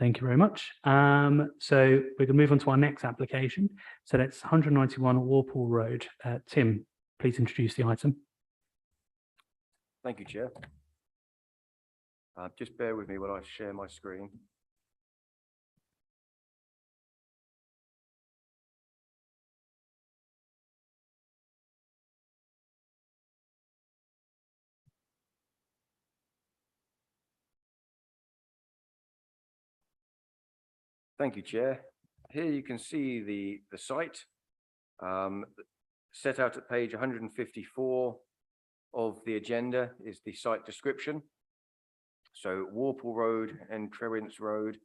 Thank you very much. So we're going to move on to our next application. So that's 191 Worple Road. Tim, please introduce the item. Thank you, Chair. Just bear with me while I share my screen. Thank you, Chair. Here you can see the site set out at page 154 of the agenda is the site description. So Worple Road and Constitutes Road,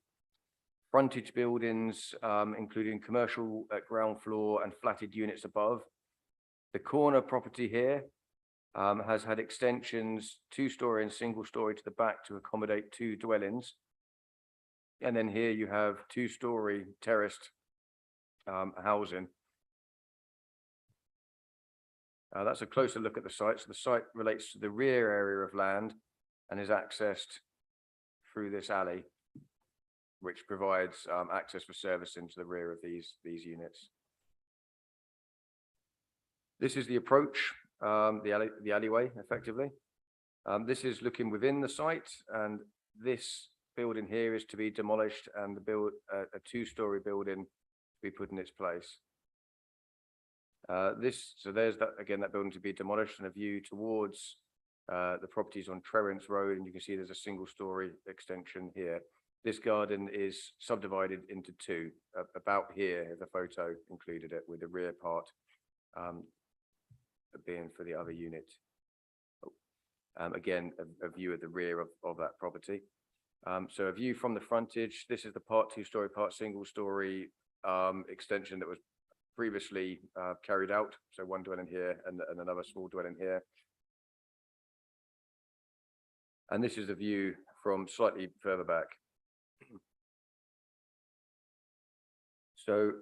frontage buildings, including commercial at ground floor and flatted units above. The corner property here has had extensions, 2-story and single-story to the back to accommodate 2 dwellings. And then here you have 2-story terraced housing. That's a closer look at the site. So the site relates to the rear area of land and is accessed through this alley, which provides access for service into the rear of these units. This is the approach, the alleyway, effectively. This is looking within the site, and this building here is to be demolished and a 2-story building to be put in its place. So there's that again, that building to be demolished, and a view towards the properties on Constitutes Road, and you can see there's a single-story extension here. This garden is subdivided into 2. About here, the photo included it, with the rear part being for the other unit. Again, a view of the rear of that property. So a view from the frontage. This is the part 2-story, part single-story extension that was previously carried out. So 1 dwelling here and another small dwelling here. And this is the view from slightly further back. So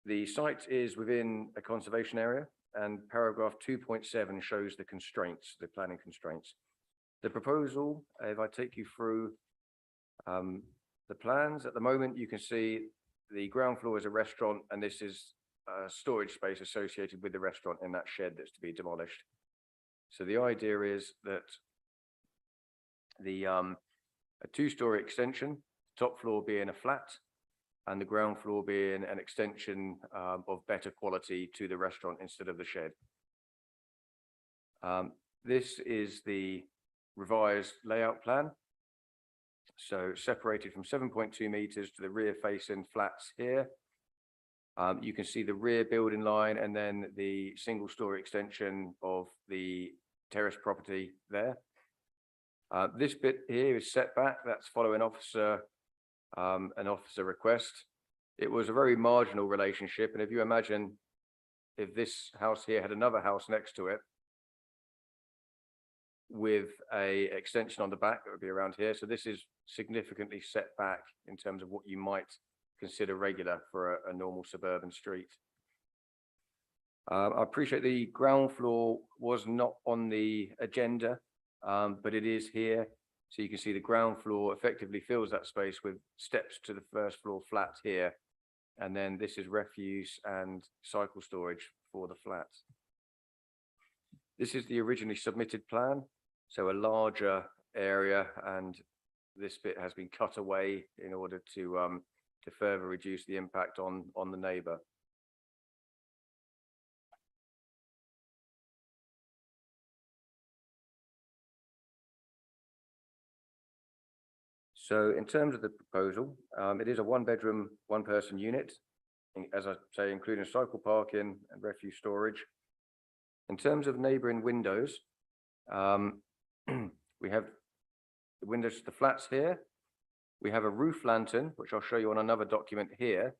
the site is within a conservation area, and paragraph 2.7 shows the constraints, the planning constraints. The proposal, if I take you through the plans, at the moment you can see the ground floor is a restaurant, and this is storage space associated with the restaurant in that shed that's to be demolished. So the idea is that a 2-story extension, top floor being a flat, and the ground floor being an extension of better quality to the restaurant instead of the shed. This is the revised layout plan. So separated from 7.2 meters to the rear facing flats here. You can see the rear building line and then the single-story extension of the terrace property there. This bit here is set back. That's following an officer request. It was a very marginal relationship, and if you imagine if this house here had another house next to it with a extension on the back, that would be around here. So this is significantly set back in terms of what you might consider regular for a normal suburban street. I appreciate the ground floor was not on the agenda, but it is here. So you can see the ground floor effectively fills that space with steps to the first floor flat here. And then this is refuse and cycle storage for the flats. This is the originally submitted plan. So a larger area, and this bit has been cut away in order to further reduce the impact on the neighbor. So in terms of the proposal, it is a 1-bedroom, 1-person unit, as I say, including cycle parking and refuse storage. In terms of neighboring windows, we have the windows to the flats here. We have a roof lantern, which I'll show you on another document here.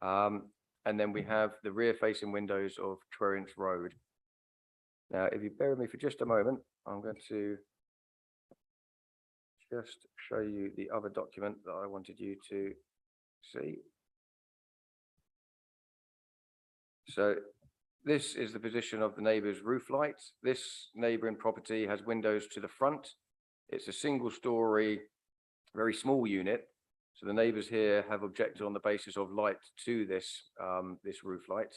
And then we have the rear-facing windows of Constitutes Road. Now, if you bear with me for just a moment, I'm going to just show you the other document that I wanted you to see. So this is the position of the neighbour's roof lights. This neighbouring property has windows to the front. It's a single-story, very small unit, So the neighbours here have objected on the basis of light to this this roof light.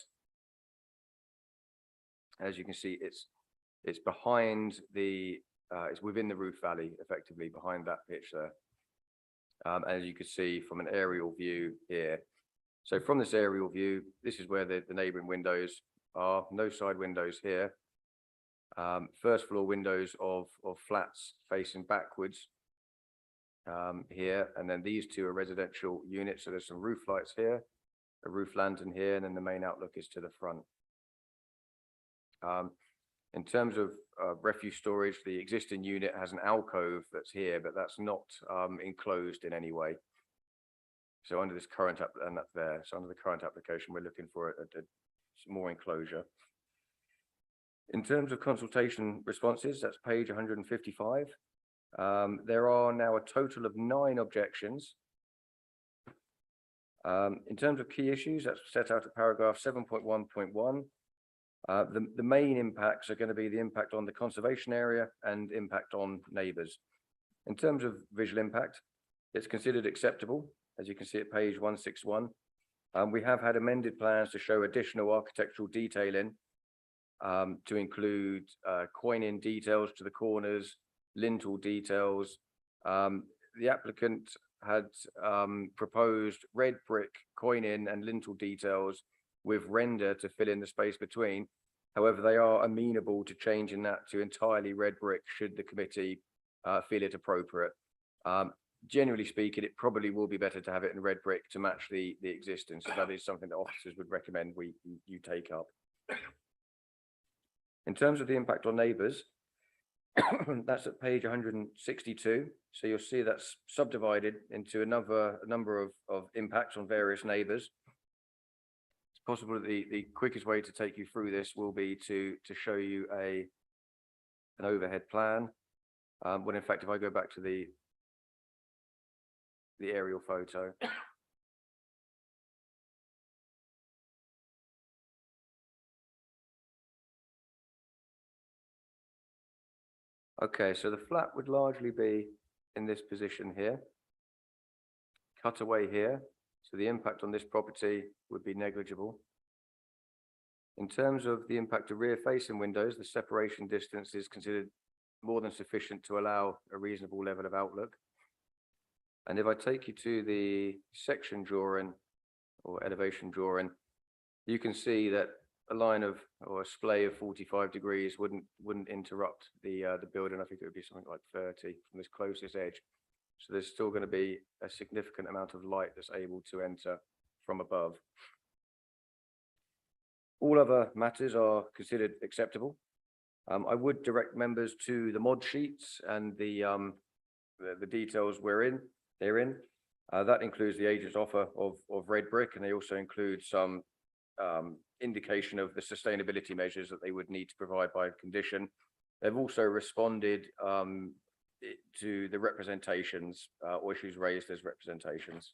As you can see, it's behind the it's within the roof valley, effectively behind that pitch there. As you can see from an aerial view here. So from this aerial view, this is where the neighbouring windows are. No side windows here. First floor windows of flats facing backwards here, and then these two are residential units. So there's some roof lights here, a roof lantern here, and then the main outlook is to the front. In terms of refuse storage, the existing unit has an alcove that's here, but that's not enclosed in any way. So under this current and that's there. So under the current application, we're looking for a more enclosure. In terms of consultation responses, that's page 155. There are now a total of 9 objections. In terms of key issues, that's set out at paragraph 7.1.1. The main impacts are going to be the impact on the conservation area and impact on neighbours. In terms of visual impact, it's considered acceptable, as you can see at page 161. We have had amended plans to show additional architectural detailing to include coin-in details to the corners, lintel details. The applicant had proposed red brick coin-in and lintel details with render to fill in the space between. However, they are amenable to changing that to entirely red brick should the committee feel it appropriate. Generally speaking, it probably will be better to have it in red brick to match the existing. So that is something that officers would recommend you take up. In terms of the impact on neighbours, that's at page 162. So you'll see that's subdivided into a number of impacts on various neighbours. It's possible that the quickest way to take you through this will be to show you an overhead plan. When in fact, if I go back to the aerial photo. Okay, so the flat would largely be in this position here, cut away here, so the impact on this property would be negligible. In terms of the impact of rear-facing windows, the separation distance is considered more than sufficient to allow a reasonable level of outlook. And if I take you to the section drawing or elevation drawing, you can see that a line of or a splay of 45 degrees wouldn't interrupt the building. I think it would be something like 30 from this closest edge. So there's still going to be a significant amount of light that's able to enter from above. All other matters are considered acceptable. I would direct members to the mod sheets and the details therein. That includes the agent's offer of red brick, and they also include some indication of the sustainability measures that they would need to provide by condition. They've also responded to the representations or issues raised as representations.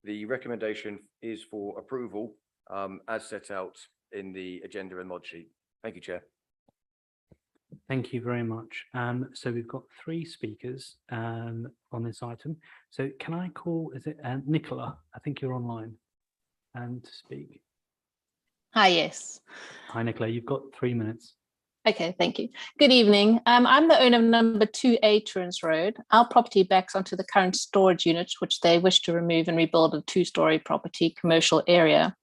The recommendation is for approval as set out in the agenda and mod sheet. Thank you, Chair. Thank you very much. So we've got 3 speakers on this item. So can I call, is it Nicola? I think you're online to speak. Hi, yes. Hi, Nicola, you've got 3 minutes. Okay, thank you. Good evening. I'm the owner of number 2A Trins Road. Our property backs onto the current storage unit, which they wish to remove and rebuild a 2-story property commercial area.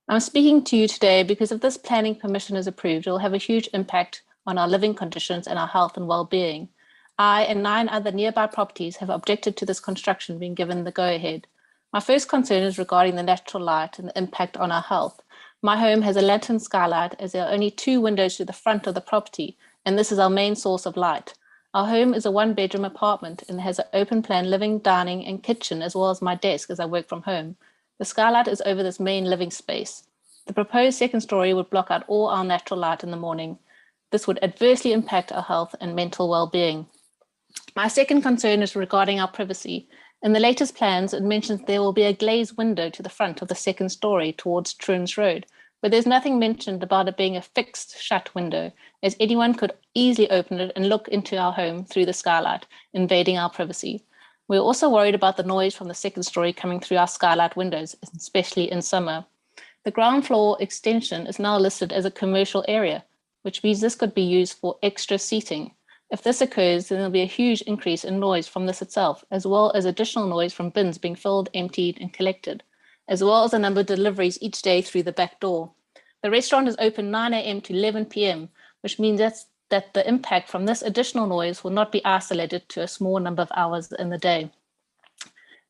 I'm speaking to you today because if this planning permission is approved, it will have a huge impact on our living conditions and our health and well-being. I and 9 other nearby properties have objected to this construction being given the go-ahead. My first concern is regarding the natural light and the impact on our health. My home has a lantern skylight as there are only 2 windows to the front of the property, and this is our main source of light. Our home is a 1-bedroom apartment and has an open plan living, dining and kitchen, as well as my desk as I work from home. The skylight is over this main living space. The proposed 2nd story would block out all our natural light in the morning. This would adversely impact our health and mental well-being. My second concern is regarding our privacy. In the latest plans, it mentions there will be a glazed window to the front of the 2nd story towards Trins Road, but there's nothing mentioned about it being a fixed shut window, as anyone could easily open it and look into our home through the skylight, invading our privacy. We're also worried about the noise from the second story coming through our skylight windows, especially in summer. The ground floor extension is now listed as a commercial area, which means this could be used for extra seating. If this occurs, then there'll be a huge increase in noise from this itself, as well as additional noise from bins being filled, emptied, and collected, as well as a number of deliveries each day through the back door. The restaurant is open 9 a.m. to 11 p.m., which means that the impact from this additional noise will not be isolated to a small number of hours in the day.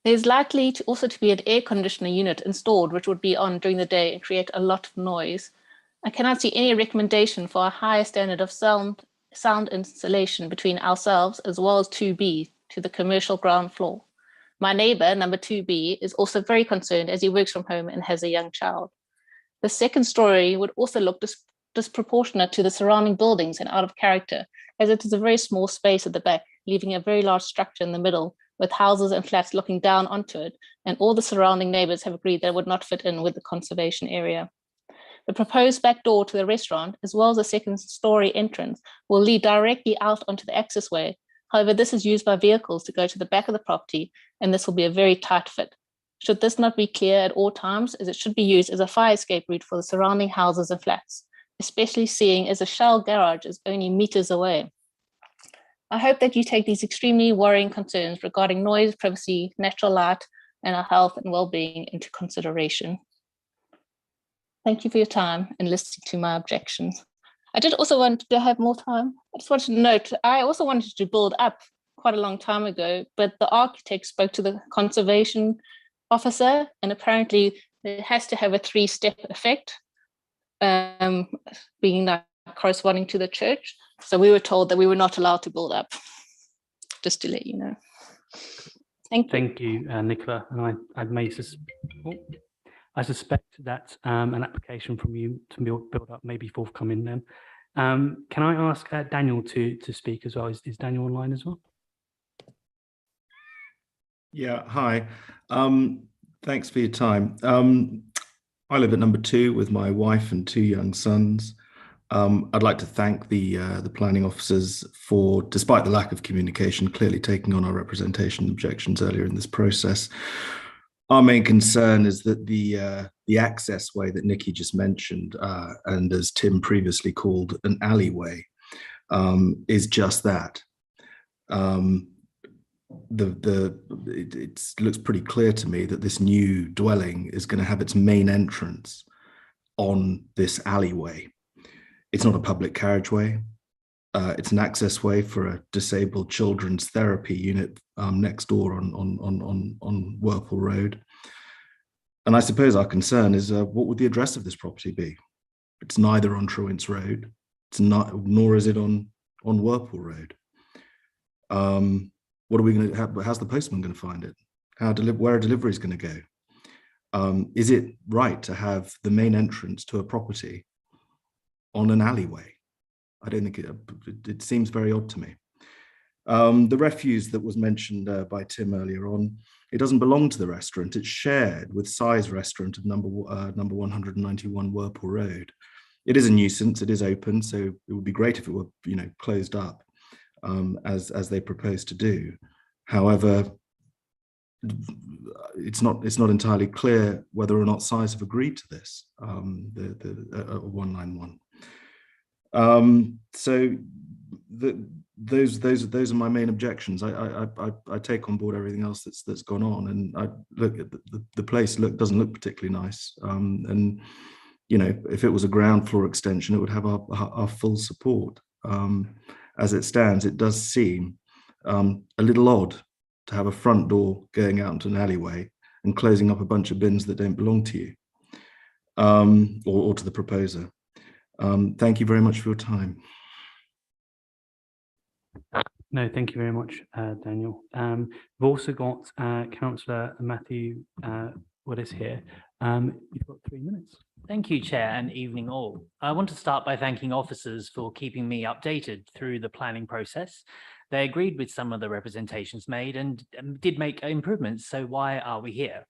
There's likely to also be an air conditioner unit installed, which would be on during the day and create a lot of noise. I cannot see any recommendation for a higher standard of sound insulation between ourselves as well as 2B to the commercial ground floor. My neighbor, number 2B, is also very concerned as he works from home and has a young child. The second story would also look disproportionate to the surrounding buildings and out of character, as it is a very small space at the back, leaving a very large structure in the middle with houses and flats looking down onto it, and all the surrounding neighbors have agreed that it would not fit in with the conservation area. The proposed back door to the restaurant, as well as the second story entrance, will lead directly out onto the accessway. However, this is used by vehicles to go to the back of the property, and this will be a very tight fit. Should this not be clear at all times, as it should be used as a fire escape route for the surrounding houses and flats, especially seeing as a shell garage is only meters away. I hope that you take these extremely worrying concerns regarding noise, privacy, natural light, and our health and well-being into consideration. Thank you for your time and listening to my objections. I did also want to have more time. I just wanted to note, I also wanted to build up quite a long time ago, but the architect spoke to the conservation officer, and apparently it has to have a 3-step effect, being like corresponding to the church. So we were told that we were not allowed to build up, just to let you know. Thank you. Thank you, Nicola. And I suspect that an application from you to build up may be forthcoming then. Can I ask Daniel to speak as well? Is Daniel online as well? Yeah, hi. Thanks for your time. I live at number 2 with my wife and 2 young sons. I'd like to thank the planning officers for, despite the lack of communication, clearly taking on our representation objections earlier in this process. Our main concern is that the access way that Nikki just mentioned, and as Tim previously called an alleyway, is just that. It looks pretty clear to me that this new dwelling is going to have its main entrance on this alleyway. It's not a public carriageway. It's an access way for a disabled children's therapy unit next door on Worple Road. And I suppose our concern is what would the address of this property be? It's neither on Truants Road, nor is it on Whirlpool Road. What are we going to have? How's the postman going to find it? Where are deliveries going to go? Is it right to have the main entrance to a property on an alleyway? I don't think it seems very odd to me. The refuse that was mentioned by Tim earlier on, it doesn't belong to the restaurant. It's shared with Size Restaurant of number 191 Worple Road. It is a nuisance. It is open, so it would be great if it were, closed up, as they propose to do. However, it's not entirely clear whether or not Size have agreed to this. The 191. So those are my main objections. I take on board everything else that's gone on, and I look at the place doesn't look particularly nice. And if it was a ground floor extension, it would have our full support. As it stands, it does seem a little odd to have a front door going out into an alleyway and closing up a bunch of bins that don't belong to you, or to the proposer. Thank you very much for your time. No, thank you very much, Daniel. We've also got Councillor Matthew Willis here. You've got 3 minutes. Thank you, Chair, and evening all. I want to start by thanking officers for keeping me updated through the planning process. They agreed with some of the representations made and did make improvements, so why are we here?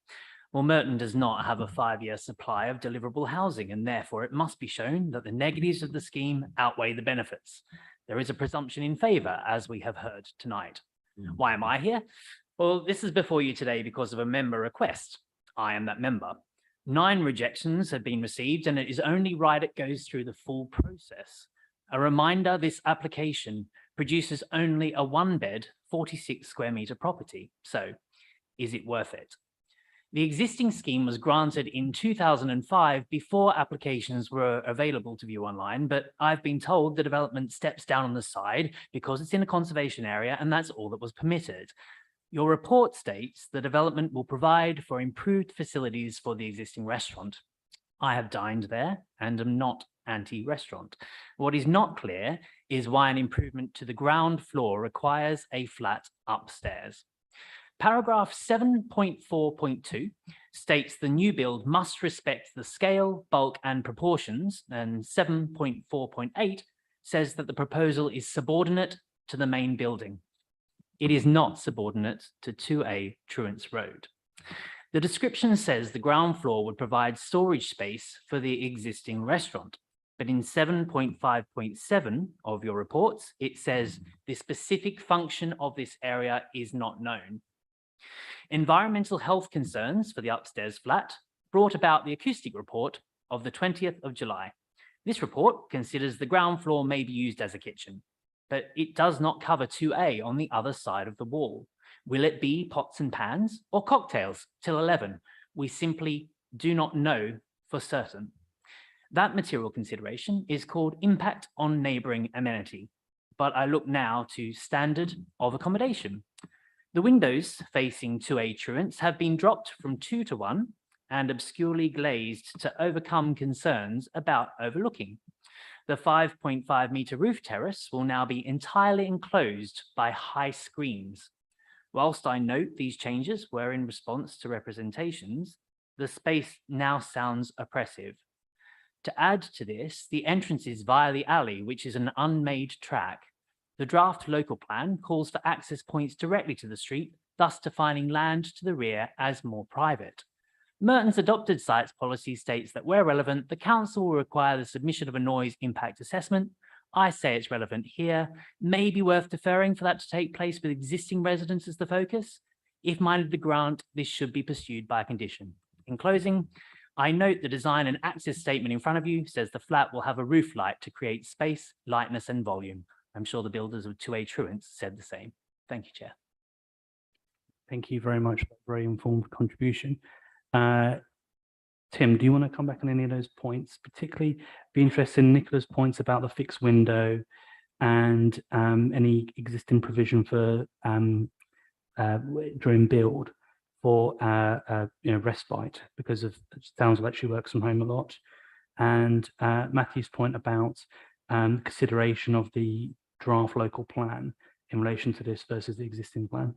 Well, Merton does not have a 5-year supply of deliverable housing, and therefore it must be shown that the negatives of the scheme outweigh the benefits. There is a presumption in favour, as we have heard tonight. Why am I here? Well, this is before you today because of a member request. I am that member. 9 rejections have been received, and it is only right it goes through the full process. A reminder, this application produces only a 1-bed, 46 square metre property. So is it worth it? The existing scheme was granted in 2005 before applications were available to view online, but I've been told the development steps down on the side because it's in a conservation area and that's all that was permitted. Your report states the development will provide for improved facilities for the existing restaurant. I have dined there and am not anti-restaurant. What is not clear is why an improvement to the ground floor requires a flat upstairs. Paragraph 7.4.2 states the new build must respect the scale, bulk, and proportions, and 7.4.8 says that the proposal is subordinate to the main building. It is not subordinate to 2A Truants Road. The description says the ground floor would provide storage space for the existing restaurant, but in 7.5.7 of your reports, it says the specific function of this area is not known. Environmental health concerns for the upstairs flat brought about the acoustic report of the 20th of July. This report considers the ground floor may be used as a kitchen, but it does not cover 2A on the other side of the wall. Will it be pots and pans or cocktails till 11? We simply do not know for certain. That material consideration is called impact on neighbouring amenity, but I look now to standard of accommodation. The windows facing 2A truants have been dropped from 2 to 1 and obscurely glazed to overcome concerns about overlooking. The 5.5 metre roof terrace will now be entirely enclosed by high screens. Whilst I note these changes were in response to representations, the space now sounds oppressive. To add to this, the entrance is via the alley, which is an unmade track. The draft local plan calls for access points directly to the street, thus defining land to the rear as more private. Merton's adopted sites policy states that where relevant, the council will require the submission of a noise impact assessment. I say it's relevant here, may be worth deferring for that to take place with existing residents as the focus. If minded to grant, this should be pursued by condition. In closing, I note the design and access statement in front of you says the flat will have a roof light to create space, lightness and volume. I'm sure the builders of 2A Truants said the same. Thank you, Chair. Thank you very much for that very informed contribution. Tim, do you want to come back on any of those points? Particularly be interested in Nicola's points about the fixed window and any existing provision for during build for respite, because of it sounds like she works from home a lot. And Matthew's point about consideration of the draft local plan in relation to this versus the existing plan.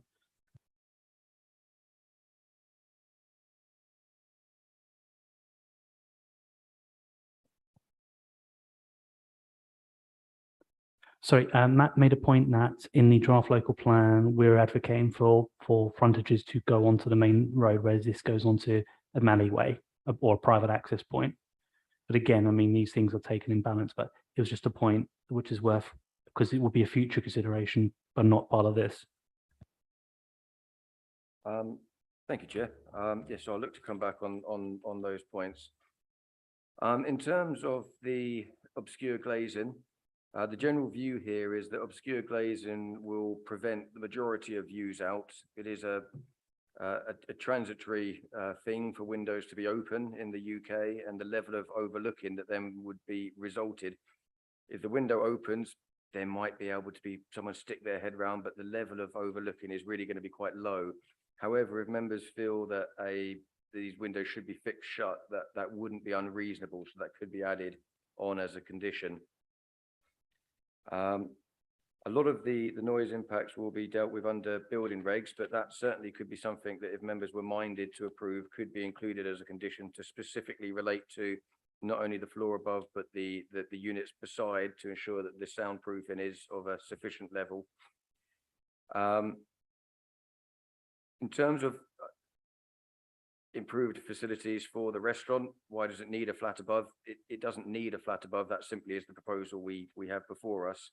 Sorry, Matt made a point that in the draft local plan, we're advocating for frontages to go onto the main road, whereas this goes onto a alleyway or a private access point. But again, I mean, these things are taken in balance, but it was just a point which is worth, because it will be a future consideration, but not part of this. Thank you, Chair. Yes, so I'll look to come back on those points. In terms of the obscure glazing, the general view here is that obscure glazing will prevent the majority of views out. It is a transitory thing for windows to be open in the UK, and the level of overlooking that then would be resulted. If the window opens, there might be able to be someone stick their head round, but the level of overlooking is really going to be quite low. However, if members feel that these windows should be fixed shut, that wouldn't be unreasonable, so that could be added on as a condition. A lot of the noise impacts will be dealt with under building regs, but that certainly could be something that if members were minded to approve could be included as a condition to specifically relate to not only the floor above, but the units beside, to ensure that the soundproofing is of a sufficient level. In terms of improved facilities for the restaurant, why does it need a flat above? It doesn't need a flat above. That simply is the proposal we have before us.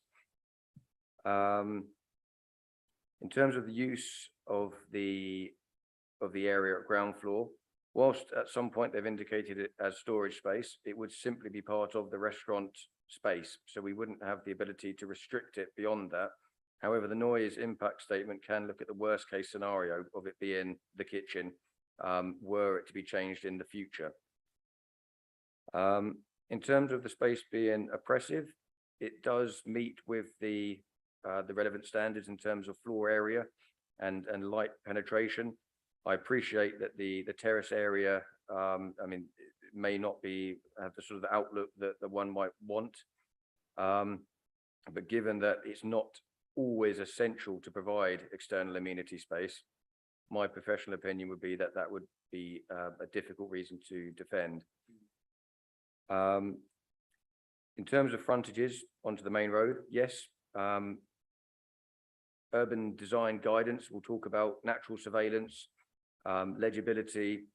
In terms of the use of the area at ground floor. Whilst at some point they've indicated it as storage space, it would simply be part of the restaurant space. So we wouldn't have the ability to restrict it beyond that. However, the noise impact statement can look at the worst case scenario of it being the kitchen, were it to be changed in the future. In terms of the space being oppressive, it does meet with the relevant standards in terms of floor area and light penetration. I appreciate that the terrace area, I mean, it may not have the sort of outlook that one might want, but given that it's not always essential to provide external amenity space, my professional opinion would be that that would be a difficult reason to defend. In terms of frontages onto the main road, yes, urban design guidance will talk about natural surveillance, legibility,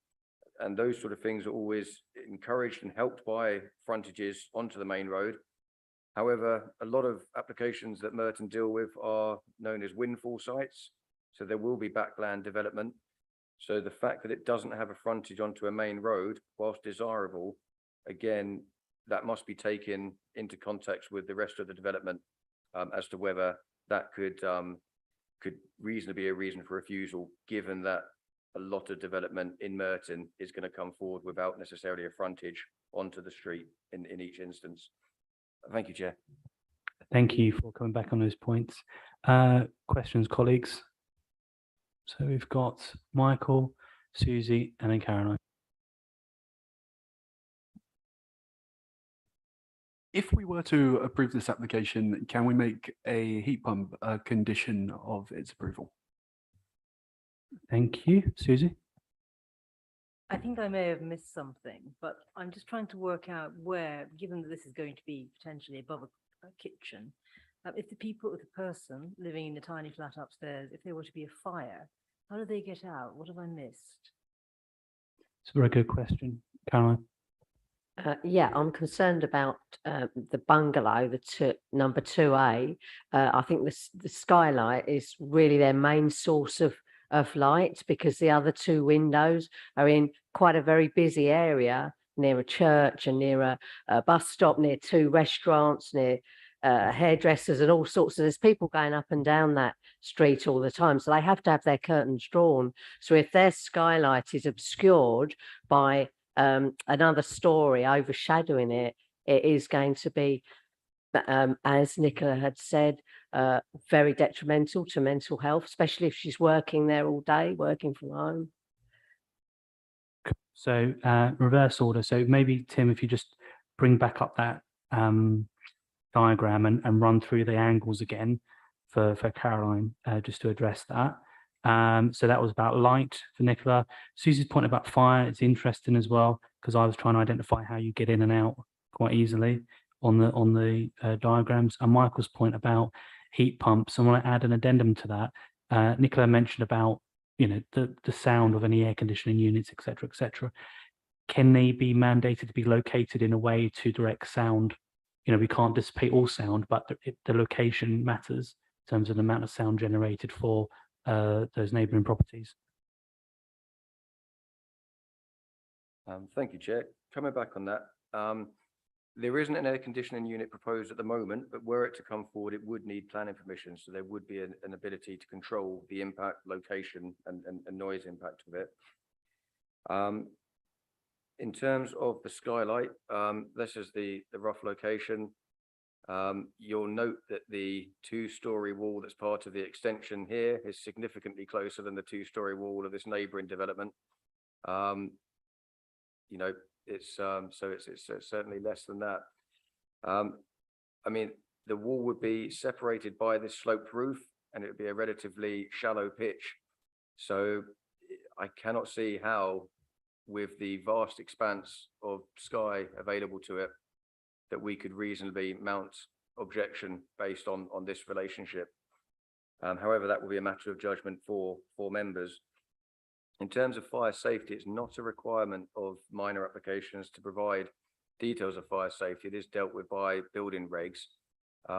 and those sort of things are always encouraged and helped by frontages onto the main road. However, a lot of applications that Merton deal with are known as windfall sites, so there will be backland development. So the fact that it doesn't have a frontage onto a main road, whilst desirable, again, that must be taken into context with the rest of the development as to whether that could reasonably be a reason for refusal, given that a lot of development in Merton is going to come forward without necessarily a frontage onto the street in each instance. Thank you, Chair. Thank you for coming back on those points. Questions, colleagues? So we've got Michael, Susie, and then Caroline. If we were to approve this application, can we make a heat pump a condition of its approval? Thank you, Susie. I think I may have missed something, but I'm just trying to work out where, given that this is going to be potentially above a kitchen, if the person living in the tiny flat upstairs, if there were to be a fire, how do they get out? What have I missed? It's a very good question, Caroline. Yeah, I'm concerned about the bungalow, number 2A. I think the skylight is really their main source of light, because the other two windows are in quite a very busy area near a church and near a bus stop, near two restaurants, near hairdressers and all sorts of, there's people going up and down that street all the time, so they have to have their curtains drawn. So if their skylight is obscured by another story overshadowing it, it is going to be, as Nicola had said, very detrimental to mental health, especially if she's working there all day, working from home. So reverse order. So maybe, Tim, if you just bring back up that diagram and run through the angles again for Caroline, just to address that. So that was about light for Nicola. Susie's point about fire, it's interesting as well, because I was trying to identify how you get in and out quite easily on the diagrams. And Michael's point about heat pumps, I want to add an addendum to that. Nicola mentioned about, you know, the sound of any air conditioning units, etc., etc. Can they be mandated to be located in a way to direct sound? You know, we can't dissipate all sound, but the location matters in terms of the amount of sound generated for those neighbouring properties. Thank you, Chair. Coming back on that, there isn't an air conditioning unit proposed at the moment, but were it to come forward, it would need planning permission. So there would be an ability to control the impact, location, and noise impact of it. In terms of the skylight, this is the rough location. You'll note that the two-story wall that's part of the extension here is significantly closer than the two-story wall of this neighbouring development. You know, it's certainly less than that. I mean, the wall would be separated by this sloped roof, and it would be a relatively shallow pitch. So I cannot see how, with the vast expanse of sky available to it, that we could reasonably mount objection based on this relationship. However, that will be a matter of judgment for members. In terms of fire safety, it's not a requirement of minor applications to provide details of fire safety. It is dealt with by building regs,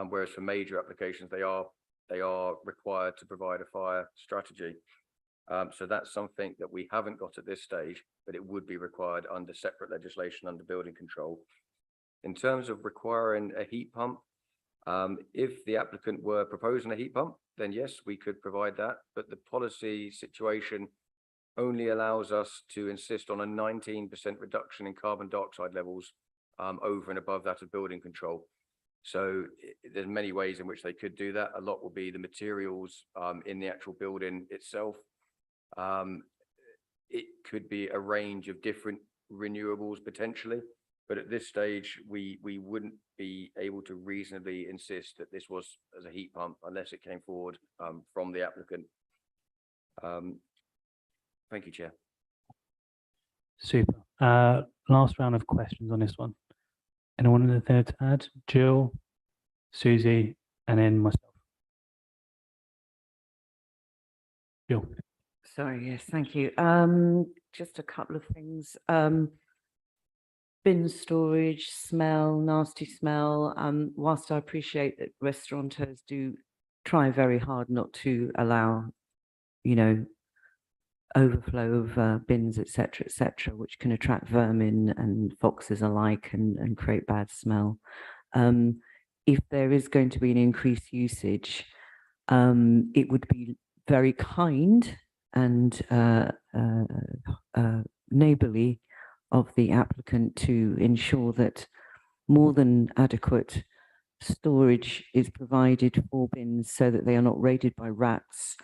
whereas for major applications, they are required to provide a fire strategy. So that's something that we haven't got at this stage, but it would be required under separate legislation under building control. In terms of requiring a heat pump, if the applicant were proposing a heat pump, then yes, we could provide that, but the policy situation only allows us to insist on a 19% reduction in carbon dioxide levels over and above that of building control. So there's many ways in which they could do that. A lot will be the materials in the actual building itself. It could be a range of different renewables potentially, but at this stage, we wouldn't be able to reasonably insist that this was as a heat pump unless it came forward from the applicant. Thank you, Chair. Super. Last round of questions on this one. Anyone there to add? Jill, Susie, and then myself. Jill. Sorry, yes, thank you. Just a couple of things. Bin storage, smell, nasty smell. Whilst I appreciate that restaurateurs do try very hard not to allow, you know, overflow of bins, etc., which can attract vermin and foxes alike and create bad smell. If there is going to be an increased usage, it would be very kind and neighbourly of the applicant to ensure that more than adequate storage is provided for bins so that they are not raided by rats,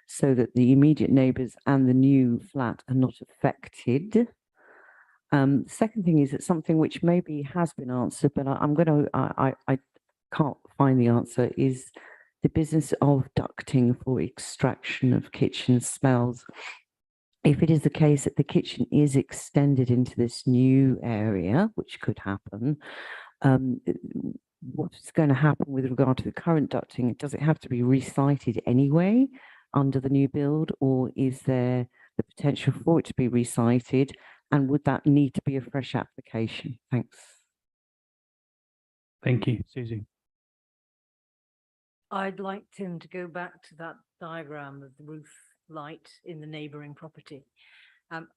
so that the immediate neighbours and the new flat are not affected. Second thing is that something which maybe has been answered, but I can't find the answer, is the business of ducting for extraction of kitchen smells. If it is the case that the kitchen is extended into this new area, which could happen, what's going to happen with regard to the current ducting? Does it have to be recited anyway under the new build, or is there the potential for it to be recited? And would that need to be a fresh application? Thanks. Thank you, Susie. I'd like Tim to go back to that diagram of the roof light in the neighbouring property. I'm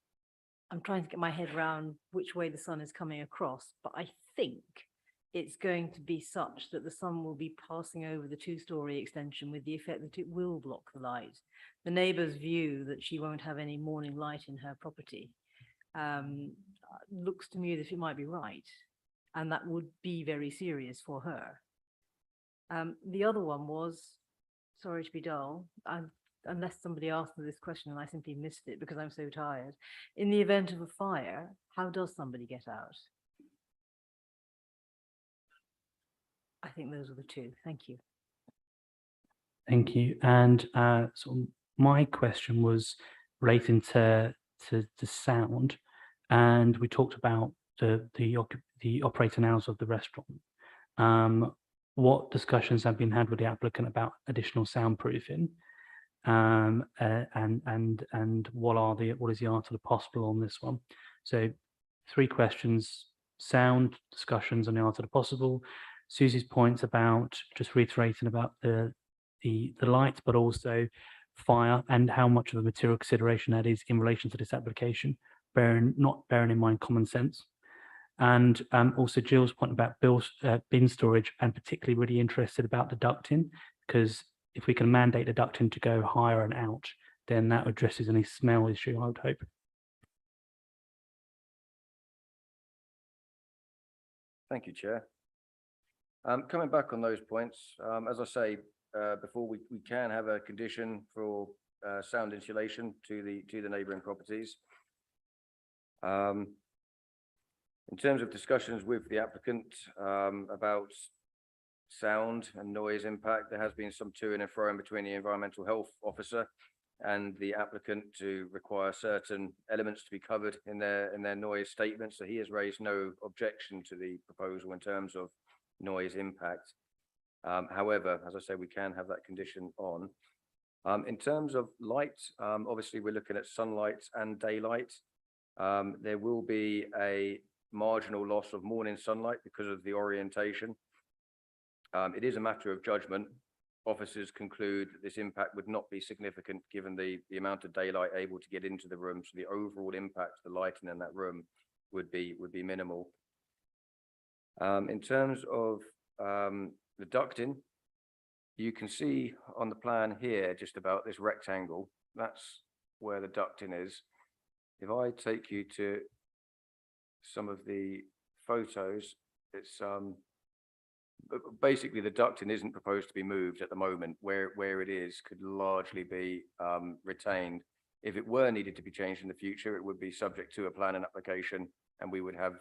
trying to get my head around which way the sun is coming across, but I think it's going to be such that the sun will be passing over the two-storey extension with the effect that it will block the light. The neighbour's view that she won't have any morning light in her property looks to me as if it might be right, and that would be very serious for her. The other one was, sorry to be dull, unless somebody asked me this question and I simply missed it because I'm so tired. In the event of a fire, how does somebody get out? I think those are the two. Thank you. Thank you. And so my question was relating to sound, and we talked about the operating hours of the restaurant. What discussions have been had with the applicant about additional soundproofing, and what is the art of the possible on this one? So 3 questions: sound, discussions, and the art of the possible. Susie's points about just reiterating about the light, but also fire and how much of a material consideration that is in relation to this application, not bearing in mind common sense. And also Jill's point about bin storage, and particularly really interested about the ducting, because if we can mandate the ducting to go higher and out, then that addresses any smell issue, I would hope. Thank you, Chair. Coming back on those points, as I say before, we can have a condition for sound insulation to the neighbouring properties. In terms of discussions with the applicant about sound and noise impact, there has been some to-ing and fro-ing between the environmental health officer and the applicant to require certain elements to be covered in their noise statement. So he has raised no objection to the proposal in terms of noise impact. However, as I say, we can have that condition on. In terms of light, obviously we're looking at sunlight and daylight. There will be a marginal loss of morning sunlight because of the orientation. It is a matter of judgment officers conclude that this impact would not be significant given the amount of daylight able to get into the room, so the overall impact of the lighting in that room would be minimal. In terms of the ducting, you can see on the plan here just about this rectangle. That's where the ducting is. If I take you to some of the photos, it's basically the ducting isn't proposed to be moved at the moment. Where it is could largely be retained. If it were needed to be changed in the future, it would be subject to a planning application, and we would have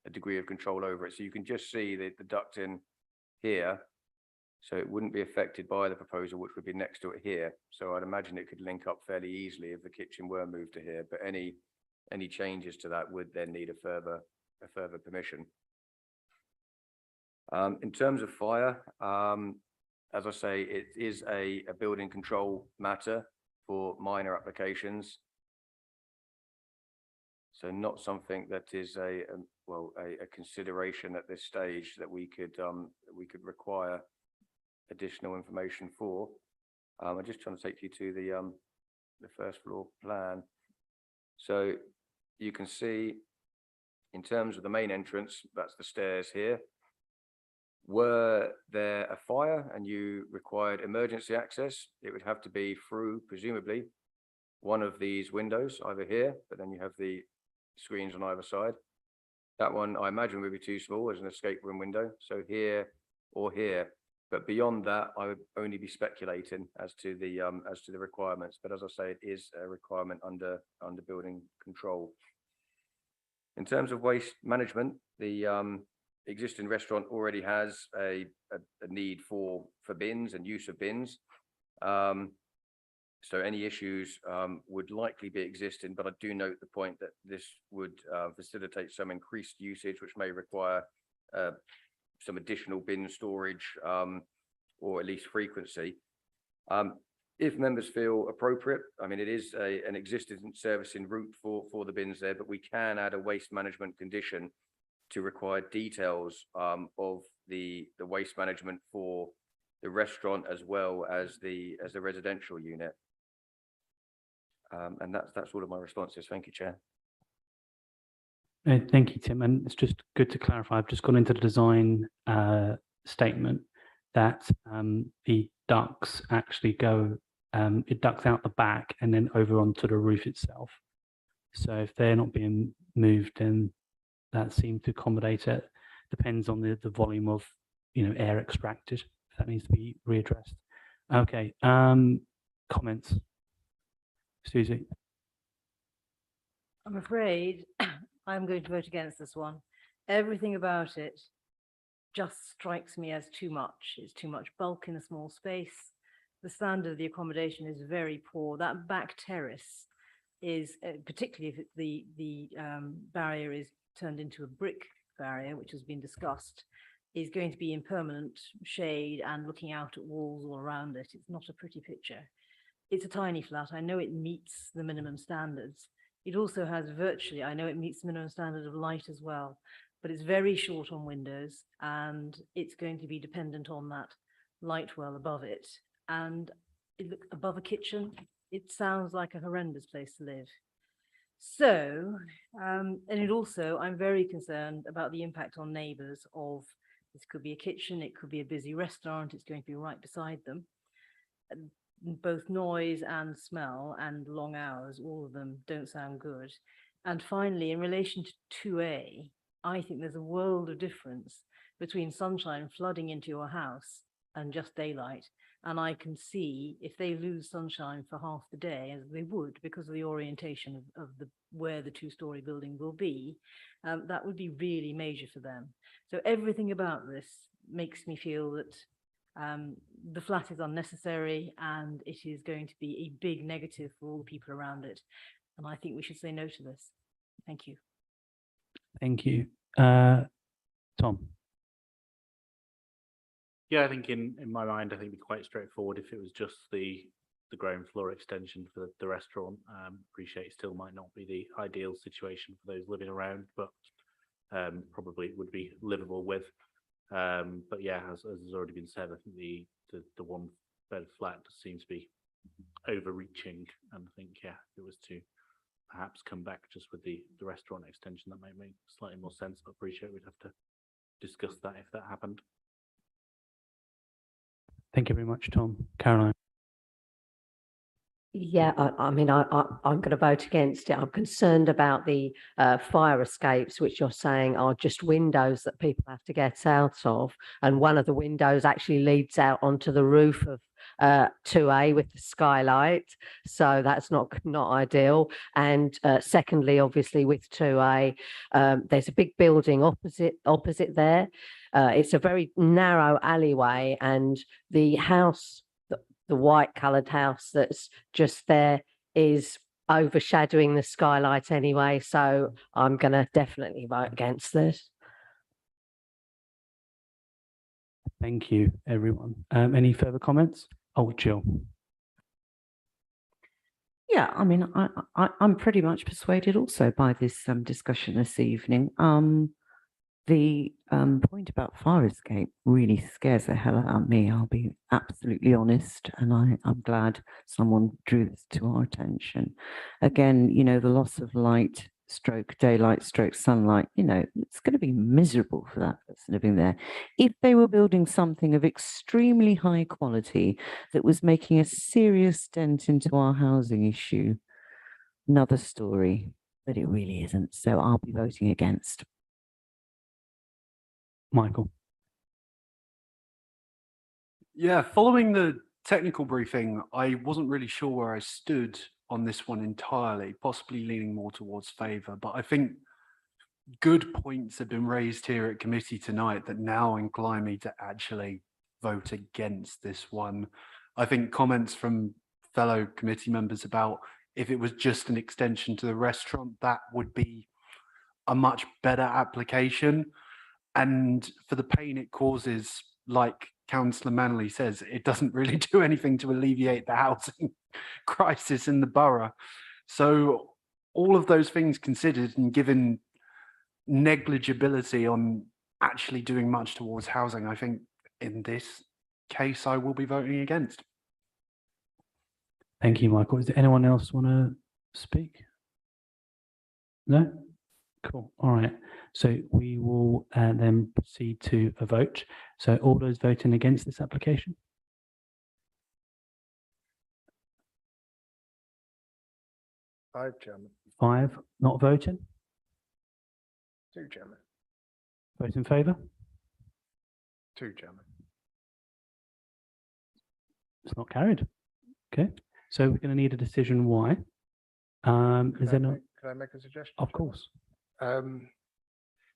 a degree of control over it. So you can just see the ducting here. So it wouldn't be affected by the proposal, which would be next to it here. So I'd imagine it could link up fairly easily if the kitchen were moved to here, but any changes to that would then need a further permission. In terms of fire, as I say, it is a building control matter for minor applications. So not something that is a consideration at this stage that we could require additional information for. I'm just trying to take you to the first floor plan. So you can see in terms of the main entrance, that's the stairs here. Were there a fire and you required emergency access, it would have to be through, presumably, one of these windows, either here, but then you have the screens on either side. That one, I imagine, would be too small as an escape room window. So here or here. But beyond that, I would only be speculating as to the requirements. But as I say, it is a requirement under building control. In terms of waste management, the existing restaurant already has a need for bins and use of bins. So any issues would likely be existing, but I do note the point that this would facilitate some increased usage, which may require some additional bin storage or at least frequency. If members feel appropriate, I mean, it is an existing servicing route for the bins there, but we can add a waste management condition to require details of the waste management for the restaurant as well as the residential unit. And that's all of my responses. Thank you, Chair. Thank you, Tim. And it's just good to clarify, I've just gone into the design statement that the ducts actually go, it ducts out the back and then over onto the roof itself. So if they're not being moved, then that seems to accommodate it. Depends on the volume of air extracted, if that needs to be readdressed. Okay, comments? Susie? I'm afraid I'm going to vote against this one. Everything about it just strikes me as too much. It's too much bulk in a small space. The standard of the accommodation is very poor. That back terrace is, particularly if the barrier is turned into a brick barrier, which has been discussed, is going to be in permanent shade and looking out at walls all around it. It's not a pretty picture. It's a tiny flat. I know it meets the minimum standards. It also has virtually, I know it meets the minimum standard of light as well, but it's very short on windows and it's going to be dependent on that light well above it. And above a kitchen, it sounds like a horrendous place to live. So, and it also, I'm very concerned about the impact on neighbours of, this could be a kitchen, it could be a busy restaurant, it's going to be right beside them. Both noise and smell and long hours, all of them don't sound good. And finally, in relation to 2A, I think there's a world of difference between sunshine flooding into your house and just daylight. And I can see if they lose sunshine for half the day, as they would because of the orientation of where the two-story building will be, that would be really major for them. So everything about this makes me feel that the flat is unnecessary and it is going to be a big negative for all the people around it. And I think we should say no to this. Thank you. Thank you. Tom? Yeah, I think in my mind, I think it'd be quite straightforward if it was just the ground floor extension for the restaurant. Appreciate it still might not be the ideal situation for those living around, but probably it would be livable with. But yeah, as has already been said, I think the one bed flat just seems to be overreaching. And I think, yeah, if it was to perhaps come back just with the restaurant extension, that might make slightly more sense. I appreciate we'd have to discuss that if that happened. Thank you very much, Tom. Caroline. Yeah, I'm going to vote against it. I'm concerned about the fire escapes, which you're saying are just windows that people have to get out of. And one of the windows actually leads out onto the roof of 2A with the skylight. So that's not ideal. And secondly, obviously with 2A, there's a big building opposite there. It's a very narrow alleyway, and the house, the white coloured house that's just there, is overshadowing the skylight anyway. So I'm going to definitely vote against this. Thank you, everyone. Any further comments? Oh, Jill. Yeah, I mean, I'm pretty much persuaded also by this discussion this evening. The point about fire escape really scares the hell out of me. I'll be absolutely honest, and I'm glad someone drew this to our attention. Again, you know, the loss of light, stroke daylight, stroke sunlight, you know, it's going to be miserable for that person living there. If they were building something of extremely high quality that was making a serious dent into our housing issue, another story, but it really isn't. So I'll be voting against. Michael. Yeah, following the technical briefing, I wasn't really sure where I stood on this one entirely, possibly leaning more towards favour, but I think good points have been raised here at committee tonight that now incline me to actually vote against this one. I think comments from fellow committee members about if it was just an extension to the restaurant, that would be a much better application. And for the pain it causes, like Councillor Manley says, it doesn't really do anything to alleviate the housing crisis in the borough. So all of those things considered, and given negligibility on actually doing much towards housing, I think in this case I will be voting against. Thank you, Michael. Does anyone else want to speak? No? Cool. All right. So we will then proceed to a vote. So all those voting against this application? 5, Chairman. 5 not voting? 2, Chairman. Vote in favour? 2, Chairman. It's not carried. Okay. So we're going to need a decision why. Is there no? Can I make a suggestion? Of course.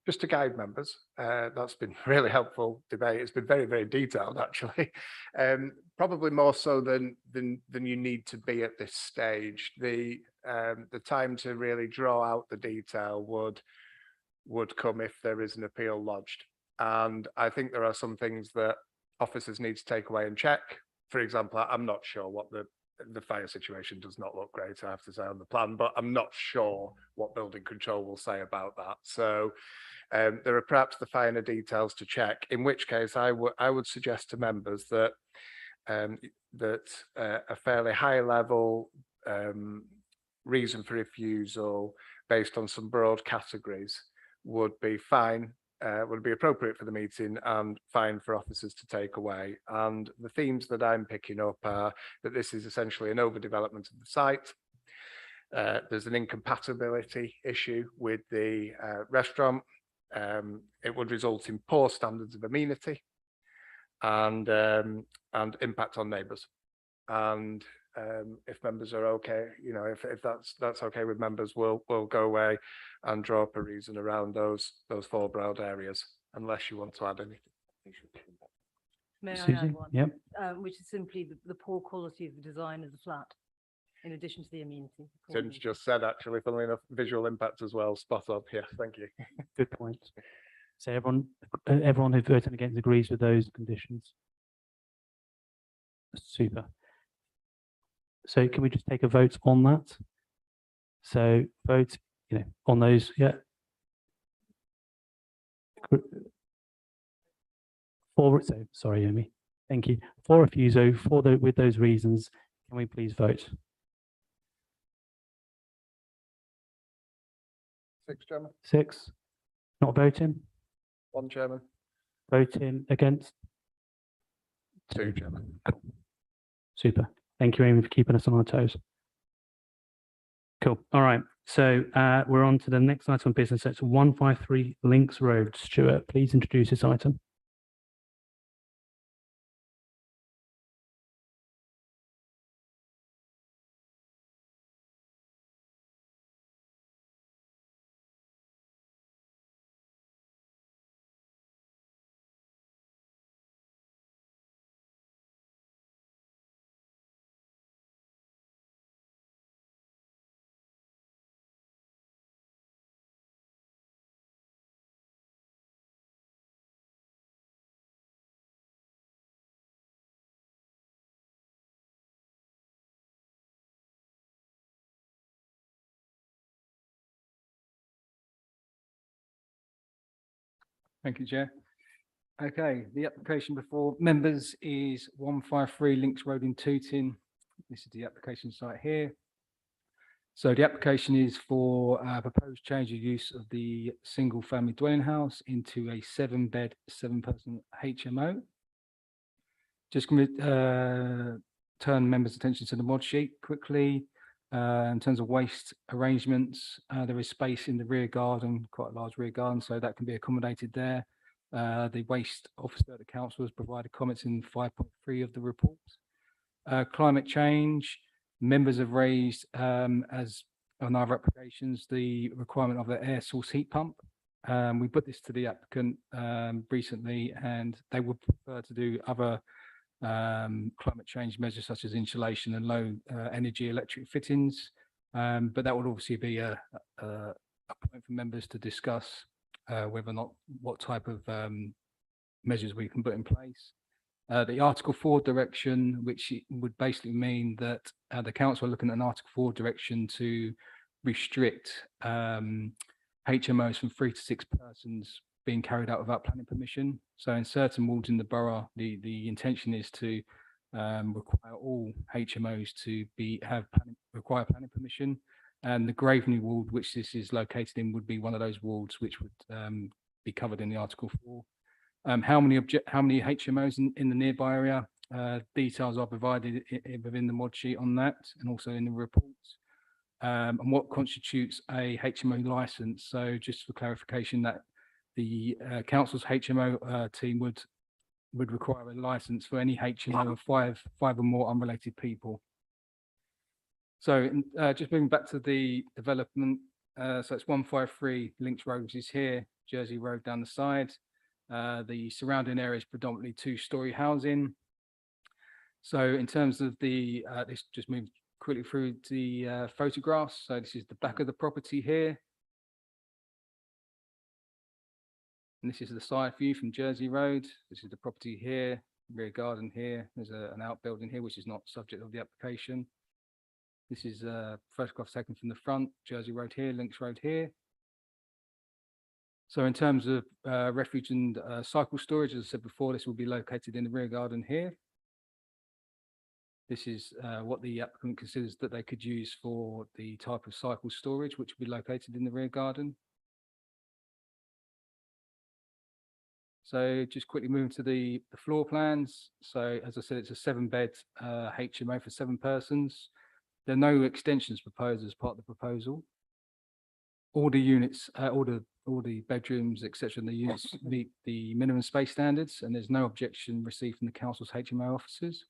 Just to guide members, that's been really helpful debate. It's been very, very detailed, actually. Probably more so than you need to be at this stage. The time to really draw out the detail would come if there is an appeal lodged. And I think there are some things that officers need to take away and check. For example, I'm not sure what the fire situation does not look great, I have to say, on the plan, but I'm not sure what building control will say about that. So there are perhaps the finer details to check, in which case I would suggest to members that a fairly high level reason for refusal based on some broad categories would be fine, would be appropriate for the meeting and fine for officers to take away. And the themes that I'm picking up are that this is essentially an overdevelopment of the site. There's an incompatibility issue with the restaurant. It would result in poor standards of amenity and impact on neighbours. And if members are okay, you know, if that's okay with members, we'll go away and draw up a reason around those 4 broad areas, unless you want to add anything. May I Susie? add one? Yep. Which is simply the poor quality of the design of the flat, in addition to the amenity. Tim's just said, actually, funnily enough, visual impact as well. Spot on. Yeah, thank you. Good point. So everyone who voted against agrees with those conditions. Super. So can we just take a vote on that? So vote, you know, on those. Yeah. 4. So sorry, Amy. Thank you. For refusal, with those reasons, can we please vote? 6, Chairman. 6. Not voting? 1, Chairman. Voting against? 2, Chairman. Super. Thank you, Amy, for keeping us on our toes. Cool. All right. So we're on to the next item of business. That's 153 Links Road. Stuart, please introduce this item. Thank you, Chair. Okay, the application before members is 153 Links Road in Tooting. This is the application site here. So the application is for proposed change of use of the single family dwelling house into a 7-bed, 7-person HMO. Just going to turn members' attention to the mod sheet quickly. In terms of waste arrangements, there is space in the rear garden, quite a large rear garden, so that can be accommodated there. The waste officer at the council has provided comments in 5.3 of the report. Climate change, members have raised, as on other applications, the requirement of an air source heat pump. We put this to the applicant recently, and they would prefer to do other climate change measures such as insulation and low energy electric fittings, but that would obviously be a point for members to discuss whether or not what type of measures we can put in place. The Article 4 direction, which would basically mean that the council are looking at an Article 4 direction to restrict HMOs from 3 to 6 persons being carried out without planning permission. So in certain wards in the borough, the intention is to require all HMOs to require planning permission. And the Graveney ward, which this is located in, would be one of those wards which would be covered in the Article 4. How many HMOs in the nearby area? Details are provided within the mod sheet on that, and also in the reports. And what constitutes a HMO license? So just for clarification, that the council's HMO team would require a license for any HMO of five or more unrelated people. So just moving back to the development, so it's 153 Links Road, which is here, Jersey Road down the side. The surrounding area is predominantly 2-story housing. So in terms of the, this just moved quickly through the photographs. So this is the back of the property here. And this is the side view from Jersey Road. This is the property here, rear garden here. There's an outbuilding here, which is not subject of the application. This is a photograph taken from the front, Jersey Road here, Links Road here. So in terms of refuge and cycle storage, as I said before, this will be located in the rear garden here. This is what the applicant considers that they could use for the type of cycle storage, which will be located in the rear garden. So just quickly moving to the floor plans. So as I said, it's a 7-bed HMO for 7 persons. There are no extensions proposed as part of the proposal. All the units, all the bedrooms, etc., the units meet the minimum space standards, and there's no objection received from the council's HMO officers.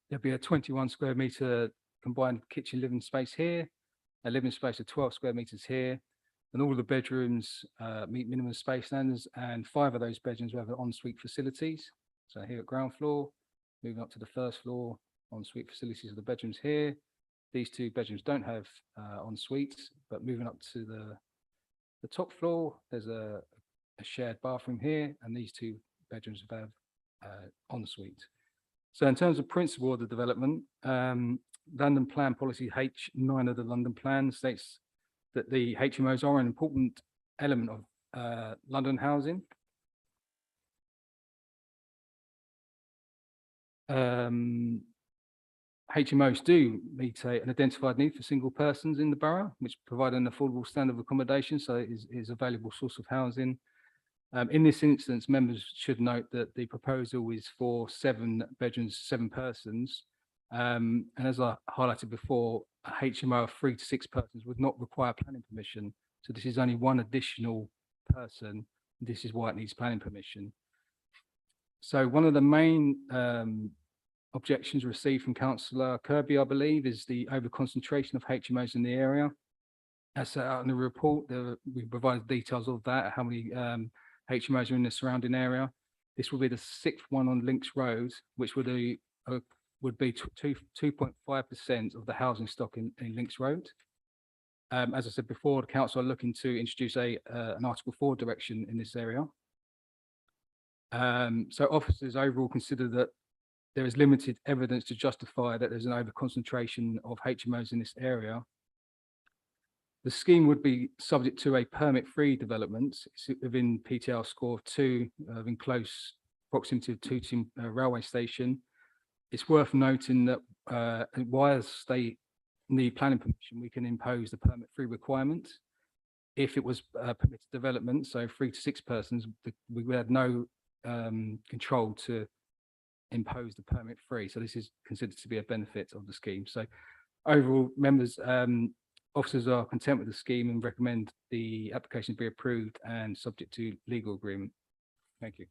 There'll be a 21 square metre combined kitchen living space here, a living space of 12 square metres here, and all the bedrooms meet minimum space standards, and 5 of those bedrooms will have ensuite facilities. So here at ground floor, moving up to the first floor, ensuite facilities of the bedrooms here. These 2 bedrooms don't have ensuites, but moving up to the top floor, there's a shared bathroom here, and these 2 bedrooms have ensuite. So in terms of principle of the development, London Plan Policy H9 of the London Plan states that the HMOs are an important element of London housing. HMOs do meet an identified need for single persons in the borough, which provide an affordable standard of accommodation, so it is a valuable source of housing. In this instance, members should note that the proposal is for 7 bedrooms, 7 persons. And as I highlighted before, a HMO of 3 to 6 persons would not require planning permission. So this is only one additional person. This is why it needs planning permission. So one of the main objections received from Councillor Kirby, I believe, is the over-concentration of HMOs in the area. As set out in the report, we provided details of that, how many HMOs are in the surrounding area. This will be the 6th one on Links Road, which would be 2.5% of the housing stock in Links Road. As I said before, the council are looking to introduce an Article 4 direction in this area. So officers overall consider that there is limited evidence to justify that there's an over-concentration of HMOs in this area. The scheme would be subject to a permit-free development. It's within PTL score 2, in close proximity to Tooting railway station. It's worth noting that whilst they need planning permission, we can impose the permit-free requirement. If it was permitted development, so 3 to 6 persons, we would have no control to impose the permit-free. So this is considered to be a benefit of the scheme. So overall, members, officers are content with the scheme and recommend the application be approved and subject to legal agreement. Thank you.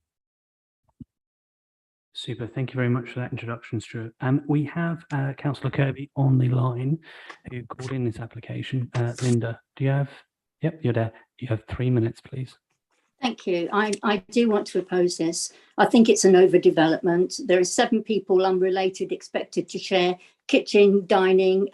Super. Thank you very much for that introduction, Stuart. We have Councillor Kirby on the line who called in this application. Linda, do you have? Yep, you're there. You have 3 minutes, please. Thank you. I do want to oppose this. I think it's an overdevelopment. There are 7 people unrelated expected to share kitchen, dining,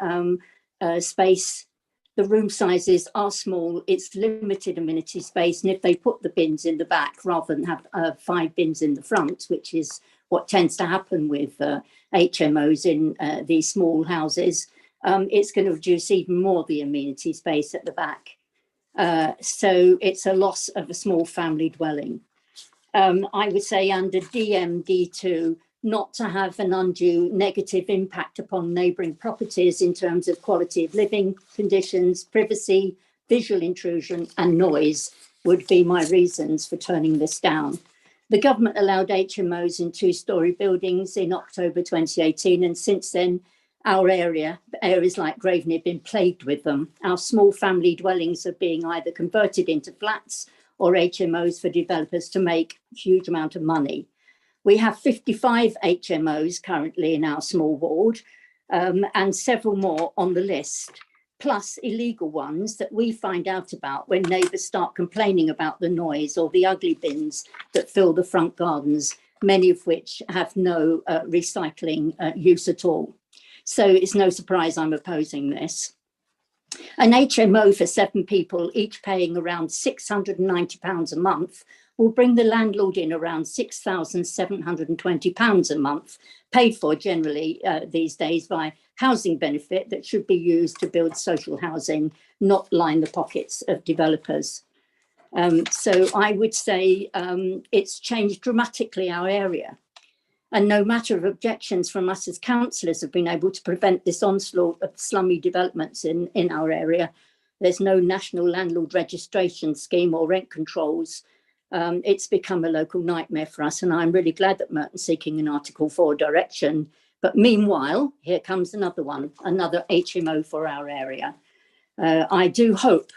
space. The room sizes are small. It's limited amenity space. And if they put the bins in the back rather than have 5 bins in the front, which is what tends to happen with HMOs in these small houses, it's going to reduce even more the amenity space at the back. So it's a loss of a small family dwelling. I would say under DMD2, not to have an undue negative impact upon neighbouring properties in terms of quality of living conditions, privacy, visual intrusion and noise would be my reasons for turning this down. The government allowed HMOs in 2-storey buildings in October 2018, and since then our areas like Graveney have been plagued with them. Our small family dwellings are being either converted into flats or HMOs for developers to make a huge amount of money. We have 55 HMOs currently in our small ward, and several more on the list, plus illegal ones that we find out about when neighbours start complaining about the noise or the ugly bins that fill the front gardens, many of which have no recycling use at all. So it's no surprise I'm opposing this. An HMO for 7 people, each paying around £690 a month, will bring the landlord in around £6,720 a month, paid for generally these days by housing benefit that should be used to build social housing, not line the pockets of developers. So I would say it's changed dramatically our area. And no matter of objections from us as councillors have been able to prevent this onslaught of slummy developments in our area. There's no national landlord registration scheme or rent controls. It's become a local nightmare for us. And I'm really glad that Merton's seeking an Article 4 direction. But meanwhile, here comes another one, another HMO for our area. I do hope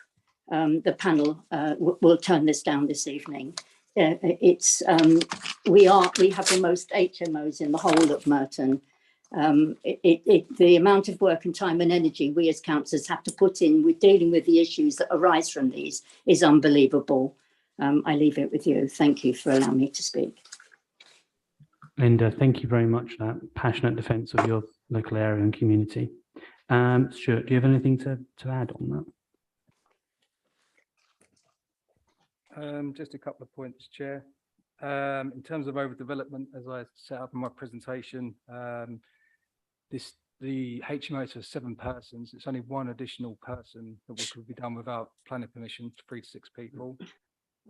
the panel will turn this down this evening. We have the most HMOs in the whole of Merton. The amount of work and time and energy we as councillors have to put in with dealing with the issues that arise from these is unbelievable. I leave it with you. Thank you for allowing me to speak. Linda, thank you very much for that passionate defence of your local area and community. Stuart, do you have anything to add on that? Just a couple of points, Chair. In terms of overdevelopment, as I set up in my presentation, the HMO to 7 persons, it's only one additional person that could be done without planning permission, 3 to 6 people.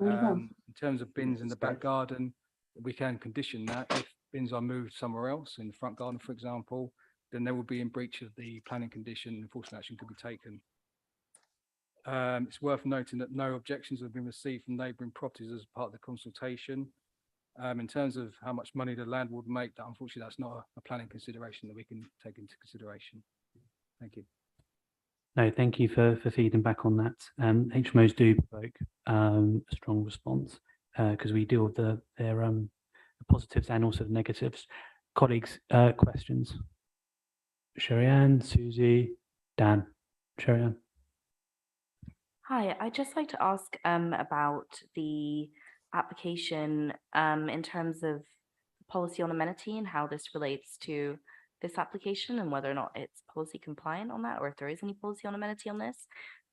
In terms of bins in the back garden, we can condition that bins are moved somewhere else in the front garden, for example, then they will be in breach of the planning condition. Enforcement action could be taken. It's worth noting that no objections have been received from neighbouring properties as part of the consultation. In terms of how much money the landlord make, that unfortunately that's not a planning consideration that we can take into consideration. Thank you. No, thank you for feeding back on that. HMOs do provoke a strong response because we deal with their the positives and also the negatives. Colleagues, questions? Sherry-Ann, Susie, Dan. Sherry-Ann. Hi, I'd just like to ask about the application in terms of policy on amenity and how this relates to this application and whether or not it's policy compliant on that, or if there is any policy on amenity on this.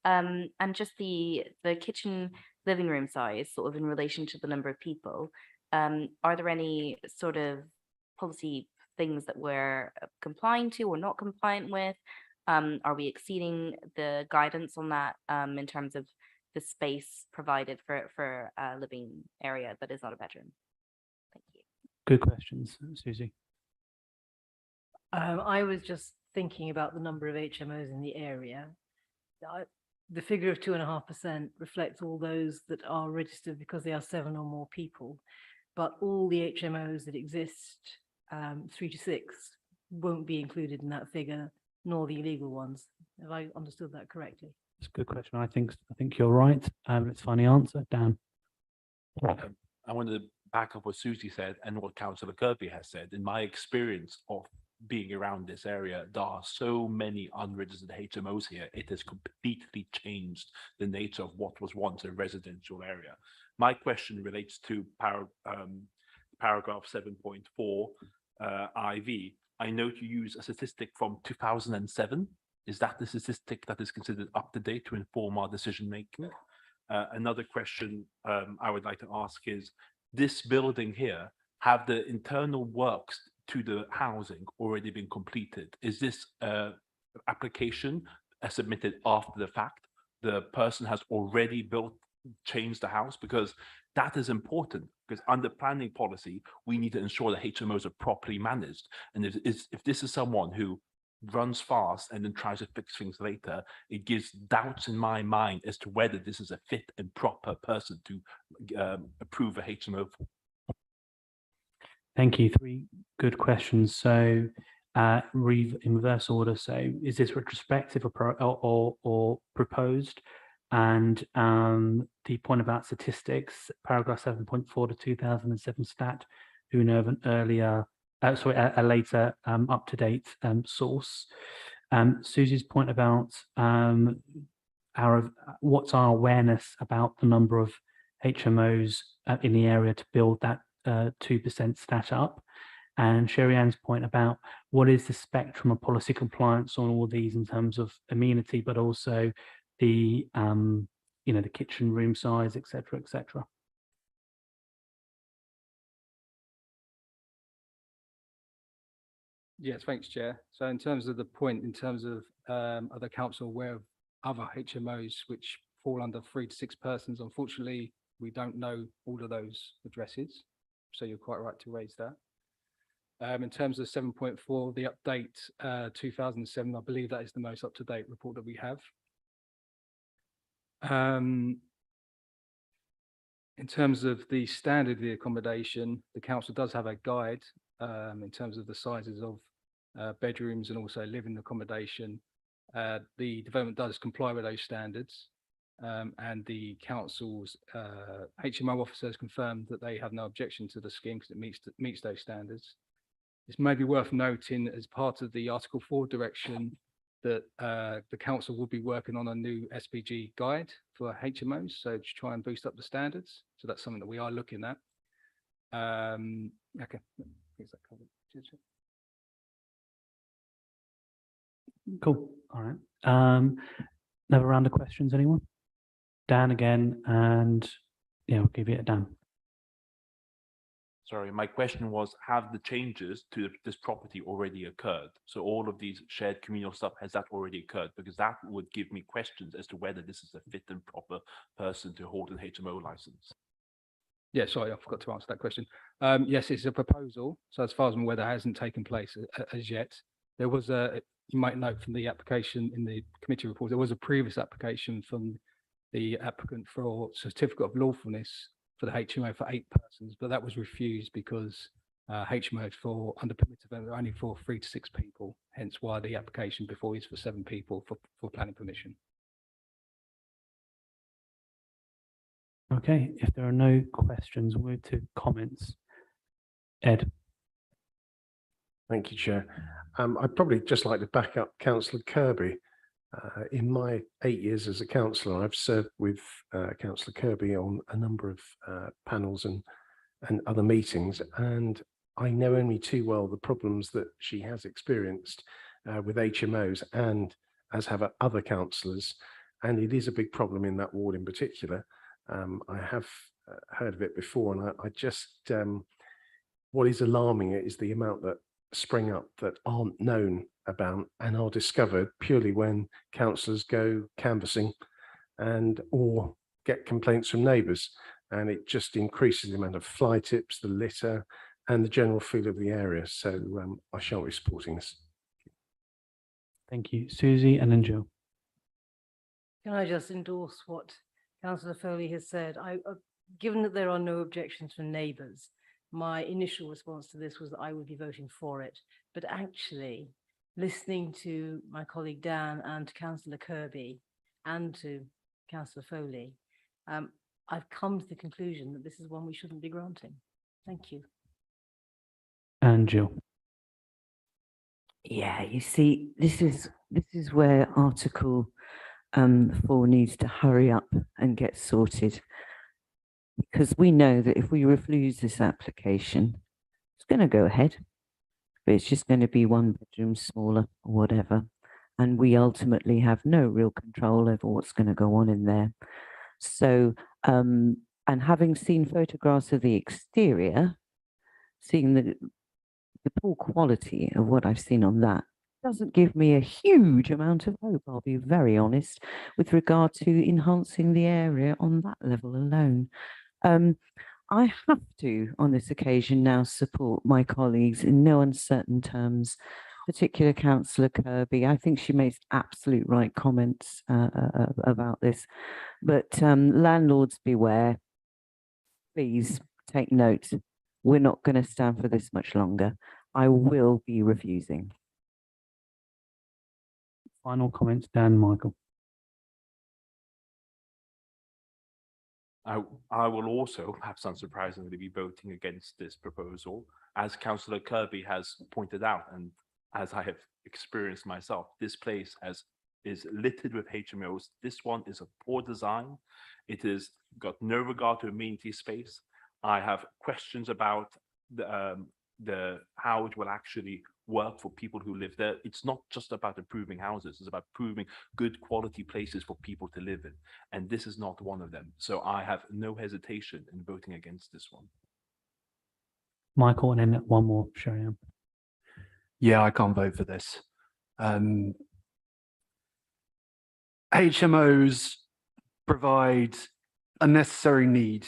And just the kitchen living room size sort of in relation to the number of people. Are there any sort of policy things that we're complying to or not compliant with? Are we exceeding the guidance on that in terms of the space provided for a living area that is not a bedroom? Thank you. Good questions, Susie. I was just thinking about the number of HMOs in the area. The figure of 2.5% reflects all those that are registered because they are 7 or more people, but all the HMOs that exist, 3 to 6, won't be included in that figure, nor the illegal ones. Have I understood that correctly? It's a good question. I think you're right. Let's find the answer. Dan. I wanted to back up what Susie said and what Councillor Kirby has said. In my experience of being around this area, there are so many unregistered HMOs here. It has completely changed the nature of what was once a residential area. My question relates to paragraph 7.4 IV. I note you use a statistic from 2007. Is that the statistic that is considered up to date to inform our decision making? Another question I would like to ask is, this building here, have the internal works to the housing already been completed? Is this application submitted after the fact? The person has already changed the house? Because that is important, because under planning policy, we need to ensure that HMOs are properly managed. And if this is someone who runs fast and then tries to fix things later, it gives doubts in my mind as to whether this is a fit and proper person to approve a HMO. Thank you. 3 good questions. So in reverse order. So is this retrospective or proposed? And the point about statistics, paragraph 7.4 to 2007 stat, do we know of an earlier, a later up-to-date source? Susie's point about what's our awareness about the number of HMOs in the area to build that 2% stat up, and Sherry-Ann's point about what is the spectrum of policy compliance on all these in terms of amenity, but also the the kitchen room size, etc., etc. Yes, thanks, Chair. So in terms of the point, in terms of are the council aware of other HMOs which fall under 3 to 6 persons, unfortunately, we don't know all of those addresses. So you're quite right to raise that. In terms of 7.4, the update 2007, I believe that is the most up-to-date report that we have. In terms of the standard of the accommodation, the council does have a guide in terms of the sizes of bedrooms and also living accommodation. The development does comply with those standards, and the council's HMO officer has confirmed that they have no objection to the scheme because it meets those standards. It's maybe worth noting as part of the Article 4 direction that the council will be working on a new SPG guide for HMOs, so to try and boost up the standards. So that's something that we are looking at. Okay, is that covered? Cool. All right. Another round of questions, anyone? Dan again, and yeah, I'll give it to Dan. Sorry, my question was, have the changes to this property already occurred? So all of these shared communal stuff, has that already occurred? Because that would give me questions as to whether this is a fit and proper person to hold an HMO license. Yeah, sorry, I forgot to answer that question. Yes, it's a proposal. So as far as I'm aware, that hasn't taken place as yet. There was you might note from the application in the committee report, there was a previous application from the applicant for certificate of lawfulness for the HMO for 8 persons, but that was refused because HMOs for under permitted are only for 3 to 6 people, hence why the application before is for 7 people for planning permission. Okay, if there are no questions, we'll move to comments. Ed. Thank you, Chair. I'd probably just like to back up Councillor Kirby. In my 8 years as a councillor, I've served with Councillor Kirby on a number of panels and other meetings, and I know only too well the problems that she has experienced with HMOs, and as have other councillors, and it is a big problem in that ward in particular. I have heard of it before, and I just, what is alarming is the amount that spring up that aren't known about and are discovered purely when councillors go canvassing and or get complaints from neighbours, and it just increases the amount of fly tips, the litter, and the general feel of the area. So I shan't be supporting this. Thank you. Susie and then Jill. Can I just endorse what Councillor Foley has said? Given that there are no objections from neighbours, my initial response to this was that I would be voting for it. But actually, listening to my colleague Dan and to Councillor Kirby and to Councillor Foley, I've come to the conclusion that this is one we shouldn't be granting. Thank you. And Jill. Yeah, you see, this is where Article 4 needs to hurry up and get sorted, because we know that if we refuse this application, it's going to go ahead, but it's just going to be 1 bedroom smaller or whatever, and we ultimately have no real control over what's going to go on in there. So, and having seen photographs of the exterior, seeing the poor quality of what I've seen on that doesn't give me a huge amount of hope, I'll be very honest, with regard to enhancing the area on that level alone. I have to, on this occasion, now support my colleagues in no uncertain terms, particular Councillor Kirby. I think she makes absolute right comments about this, but landlords beware. Please take note. We're not going to stand for this much longer. I will be refusing. Final comments, Dan, Michael. I will also, perhaps unsurprisingly, be voting against this proposal. As Councillor Kirby has pointed out, and as I have experienced myself, this place is littered with HMOs. This one is a poor design. It has got no regard to amenity space. I have questions about the how it will actually work for people who live there. It's not just about improving houses, it's about improving good quality places for people to live in. And this is not one of them. So I have no hesitation in voting against this one. Michael, and then one more, Sherry-Ann. Yeah, I can't vote for this. HMOs provide a necessary need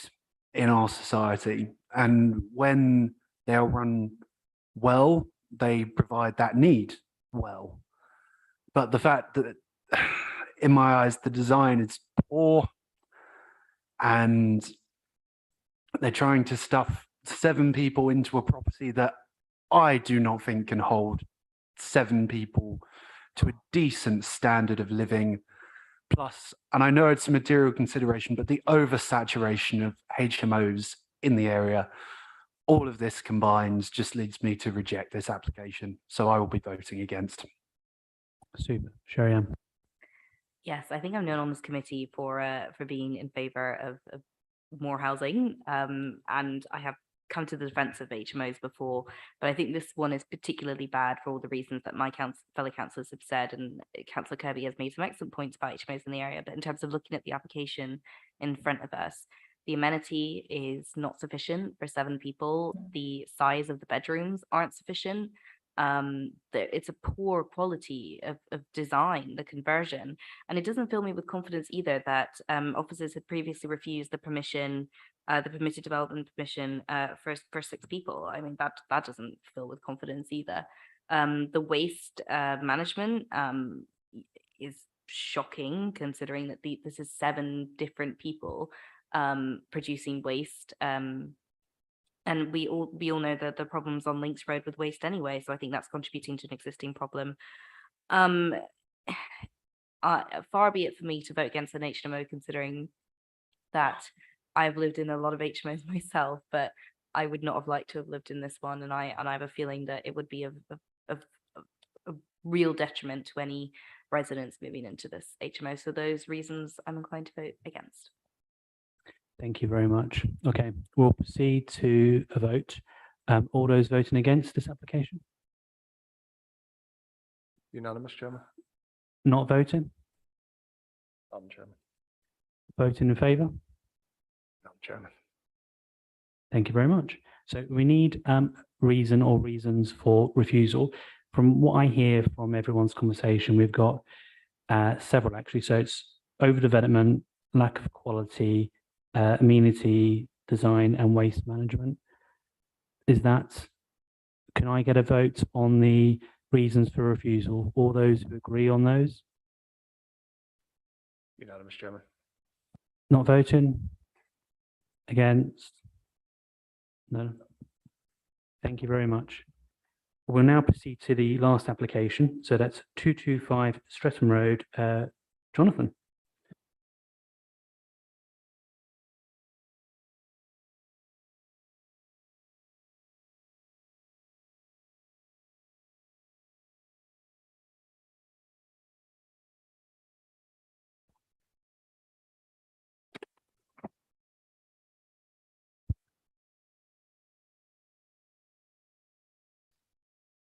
in our society, and when they are run well, they provide that need well. But the fact that, in my eyes, the design is poor and they're trying to stuff 7 people into a property that I do not think can hold 7 people to a decent standard of living. Plus, and I know it's a material consideration, but the oversaturation of HMOs in the area, all of this combined just leads me to reject this application. So I will be voting against. Super. Sherry-Ann. Yes, I think I'm known on this committee for being in favour of more housing, and I have come to the defence of HMOs before, but I think this one is particularly bad for all the reasons that my fellow councillors have said, and Councillor Kirby has made some excellent points about HMOs in the area. But in terms of looking at the application in front of us, the amenity is not sufficient for 7 people. The size of the bedrooms aren't sufficient. it's a poor quality of design, the conversion. And it doesn't fill me with confidence either that officers had previously refused the permission, the permitted development permission for 6 people. I mean, that doesn't fill with confidence either. The waste management is shocking, considering that this is 7 different people producing waste. And we all know that the problems on Links Road with waste anyway, so I think that's contributing to an existing problem. Far be it for me to vote against an HMO, considering that I've lived in a lot of HMOs myself, but I would not have liked to have lived in this one, and I have a feeling that it would be a real detriment to any residents moving into this HMO. So those reasons, I'm inclined to vote against. Thank you very much. Okay, we'll proceed to a vote. All those voting against this application? Unanimous, Chairman. Not voting? Madam Chairman. Voting in favour? Madam Chairman. Thank you very much. So we need reason or reasons for refusal. From what I hear from everyone's conversation, we've got several actually. So it's overdevelopment, lack of quality, amenity design, and waste management. Can I get a vote on the reasons for refusal? All those who agree on those? Unanimous, Chairman. Not voting? Against? No. Thank you very much. We'll now proceed to the last application. So that's 225 Streatham Road. Jonathan.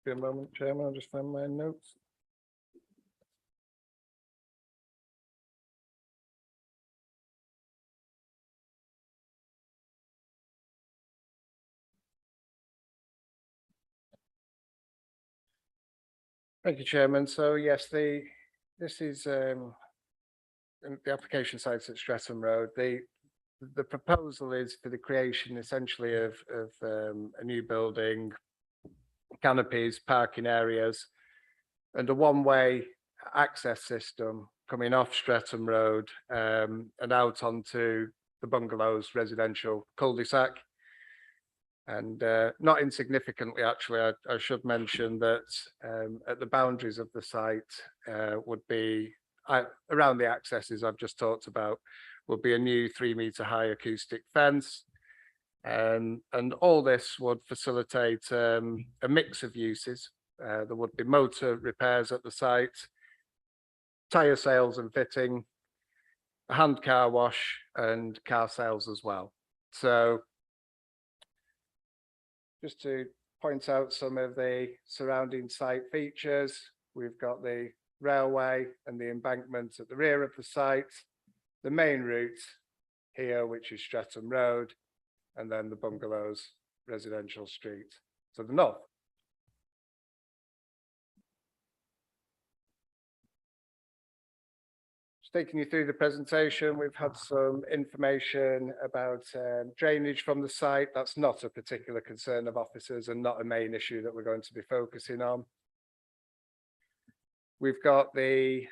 Give me a moment, Chairman, I'll just find my notes. Thank you, Chairman. So yes, this is the application site at Streatham Road. The proposal is for the creation essentially of a new building, canopies, parking areas, and a one-way access system coming off Streatham Road and out onto the bungalows residential cul-de-sac. And not insignificantly, actually, I should mention that at the boundaries of the site would be, around the accesses I've just talked about, would be a new 3-metre high acoustic fence. And all this would facilitate a mix of uses. There would be motor repairs at the site, tyre sales and fitting, a hand car wash, and car sales as well. So just to point out some of the surrounding site features, we've got the railway and the embankment at the rear of the site, the main route here, which is Streatham Road, and then the bungalows residential street to the north. Just taking you through the presentation, we've had some information about drainage from the site. That's not a particular concern of officers and not a main issue that we're going to be focusing on. We've got the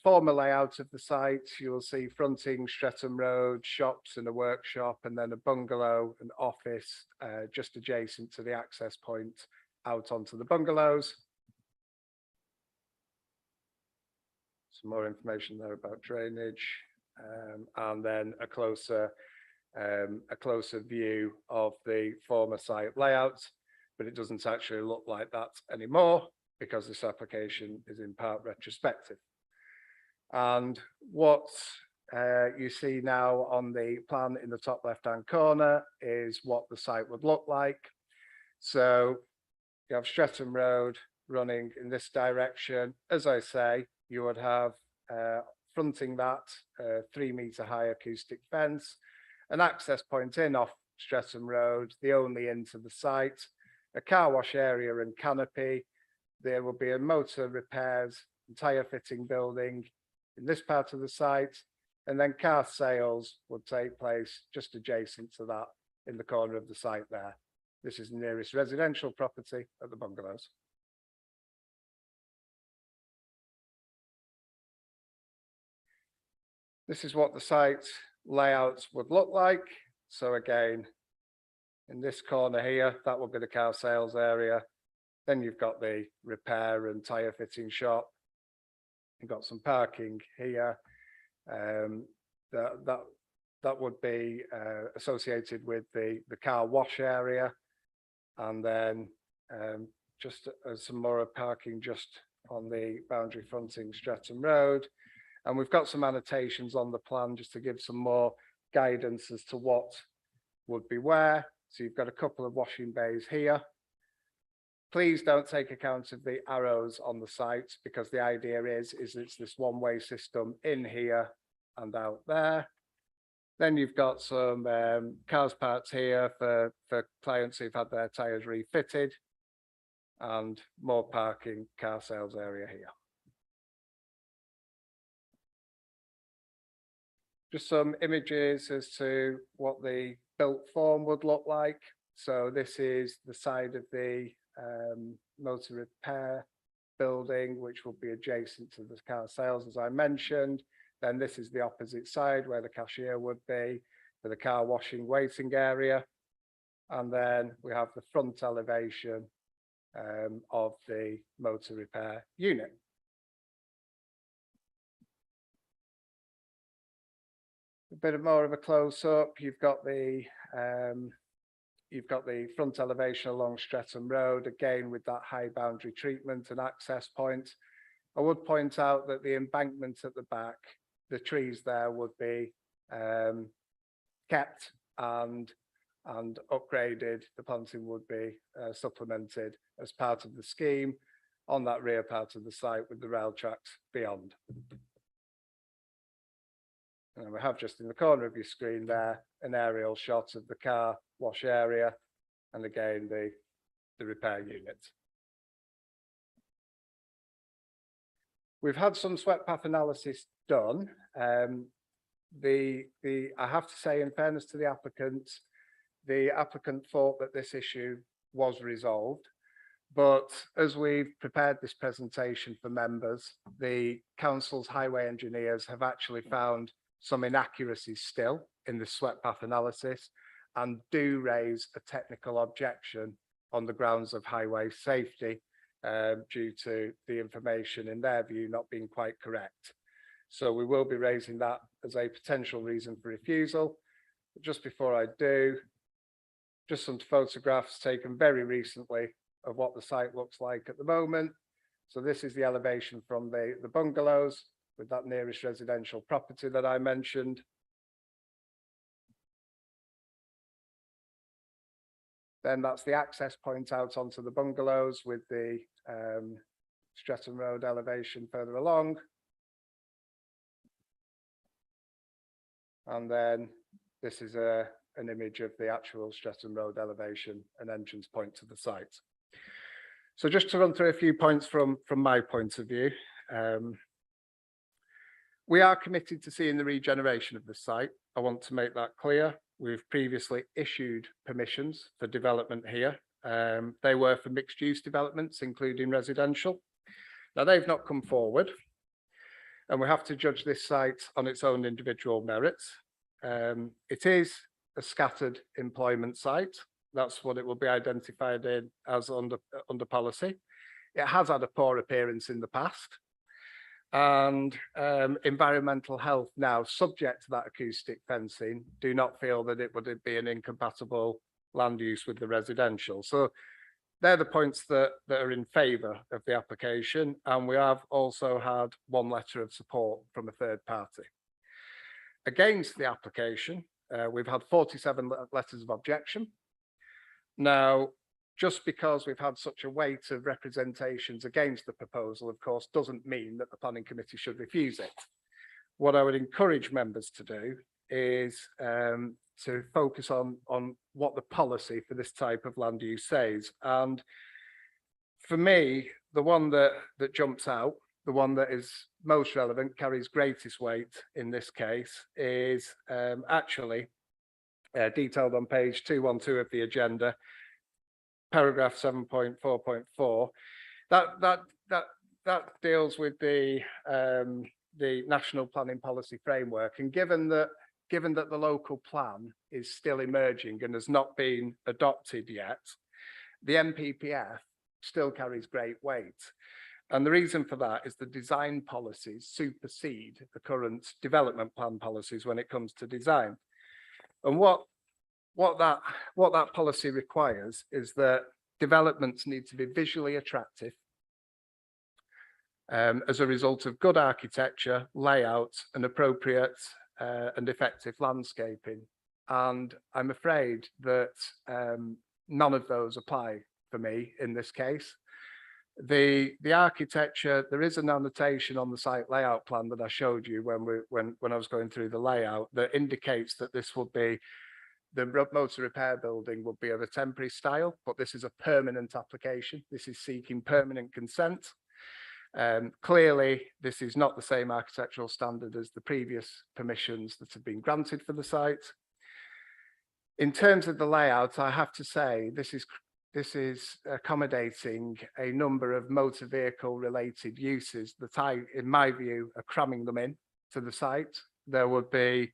former layout of the site. You'll see fronting Streatham Road, shops and a workshop, and then a bungalow and office just adjacent to the access point out onto the bungalows. Some more information there about drainage, and then a closer view of the former site layout, but it doesn't actually look like that anymore, because this application is in part retrospective. And what you see now on the plan in the top left-hand corner is what the site would look like. So you have Streatham Road running in this direction. As I say, you would have fronting that 3-metre high acoustic fence, an access point in off Streatham Road, the only into the site, a car wash area and canopy. There will be a motor repairs and tyre fitting building in this part of the site, and then car sales would take place just adjacent to that in the corner of the site there. This is the nearest residential property at the bungalows. This is what the site layouts would look like. So again, in this corner here, that will be the car sales area. Then you've got the repair and tyre fitting shop. You've got some parking here. That would be associated with the car wash area. And then just some more parking just on the boundary fronting Streatham Road. And we've got some annotations on the plan just to give some more guidance as to what would be where. So you've got a couple of washing bays here. Please don't take account of the arrows on the site, because the idea is it's this one-way system in here and out there. Then you've got some cars parked here for clients who've had their tyres refitted, and more parking, car sales area here. Just some images as to what the built form would look like. So this is the side of the motor repair building, which will be adjacent to the car sales, as I mentioned. Then this is the opposite side where the cashier would be for the car washing waiting area. And then we have the front elevation of the motor repair unit. A bit more of a close-up. You've got the front elevation along Streatham Road, again with that high boundary treatment and access point. I would point out that the embankment at the back, the trees there would be kept and upgraded. The planting would be supplemented as part of the scheme on that rear part of the site with the rail tracks beyond. And we have just in the corner of your screen there an aerial shot of the car wash area, and again the repair unit. We've had some swept path analysis done. I have to say, in fairness to the applicant thought that this issue was resolved. But as we've prepared this presentation for members, the council's highway engineers have actually found some inaccuracies still in the swept path analysis, and do raise a technical objection on the grounds of highway safety due to the information in their view not being quite correct. So we will be raising that as a potential reason for refusal. But just before I do, just some photographs taken very recently of what the site looks like at the moment. So this is the elevation from the bungalows with that nearest residential property that I mentioned. Then that's the access point out onto the bungalows with the Streatham Road elevation further along. And then this is an image of the actual Streatham Road elevation and entrance point to the site. So just to run through a few points from my point of view. We are committed to seeing the regeneration of the site. I want to make that clear. We've previously issued permissions for development here. They were for mixed use developments, including residential. Now they've not come forward, and we have to judge this site on its own individual merits. It is a scattered employment site. That's what it will be identified in as under policy. It has had a poor appearance in the past. And environmental health now, subject to that acoustic fencing, do not feel that it would be an incompatible land use with the residential. So they're the points that are in favour of the application. And we have also had one letter of support from a third party. Against the application, we've had 47 letters of objection. Now, just because we've had such a weight of representations against the proposal, of course, doesn't mean that the planning committee should refuse it. What I would encourage members to do is to focus on what the policy for this type of land use says. And for me, the one that jumps out, the one that is most relevant, carries greatest weight in this case, is actually detailed on page 212 of the agenda, paragraph 7.4.4. That deals with the National Planning Policy Framework, and given that the local plan is still emerging and has not been adopted yet, the NPPF still carries great weight. And the reason for that is the design policies supersede the current development plan policies when it comes to design. And what that policy requires is that developments need to be visually attractive as a result of good architecture, layout, and appropriate and effective landscaping. And I'm afraid that none of those apply for me in this case. The architecture, there is an annotation on the site layout plan that I showed you when I was going through the layout that indicates that this would be, the motor repair building would be of a temporary style, but this is a permanent application. This is seeking permanent consent. Clearly, this is not the same architectural standard as the previous permissions that have been granted for the site. In terms of the layout, I have to say this is accommodating a number of motor vehicle related uses that in my view, are cramming them in to the site. There would be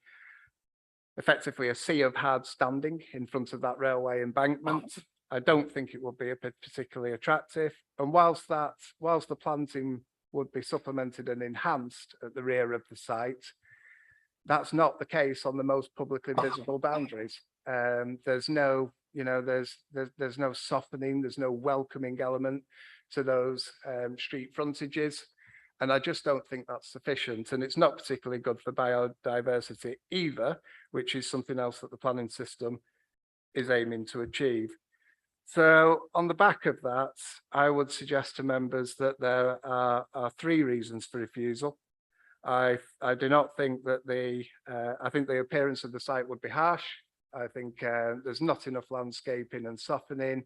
effectively a sea of hard standing in front of that railway embankment. I don't think it would be particularly attractive. And whilst the planting would be supplemented and enhanced at the rear of the site, that's not the case on the most publicly visible boundaries. There's no softening, there's no welcoming element to those street frontages. And I just don't think that's sufficient. And it's not particularly good for biodiversity either, which is something else that the planning system is aiming to achieve. So on the back of that, I would suggest to members that there are 3 reasons for refusal. I do not think that I think the appearance of the site would be harsh. I think there's not enough landscaping and softening.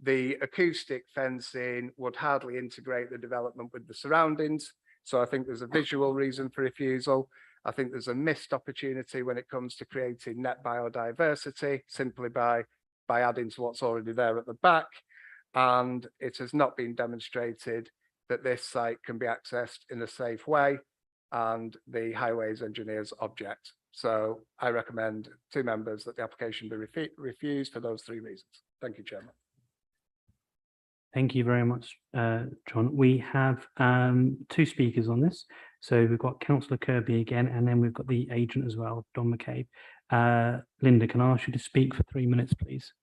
The acoustic fencing would hardly integrate the development with the surroundings. So I think there's a visual reason for refusal. I think there's a missed opportunity when it comes to creating net biodiversity simply by adding to what's already there at the back. And it has not been demonstrated that this site can be accessed in a safe way, and the highways engineers object. So I recommend to members that the application be refused for those 3 reasons. Thank you, Chairman. Thank you very much, John. We have 2 speakers on this. So we've got Councillor Kirby again, and then we've got the agent as well, Don McCabe. Linda, can I ask you to speak for 3 minutes, please?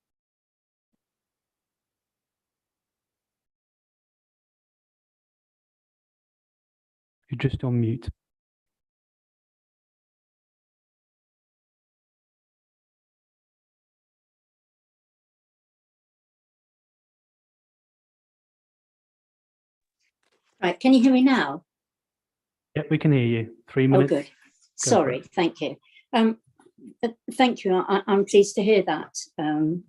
You're just on mute. Right, can you hear me now? Yep, we can hear you. 3 minutes. Oh, good. Sorry, thank you. Thank you. I'm pleased to hear that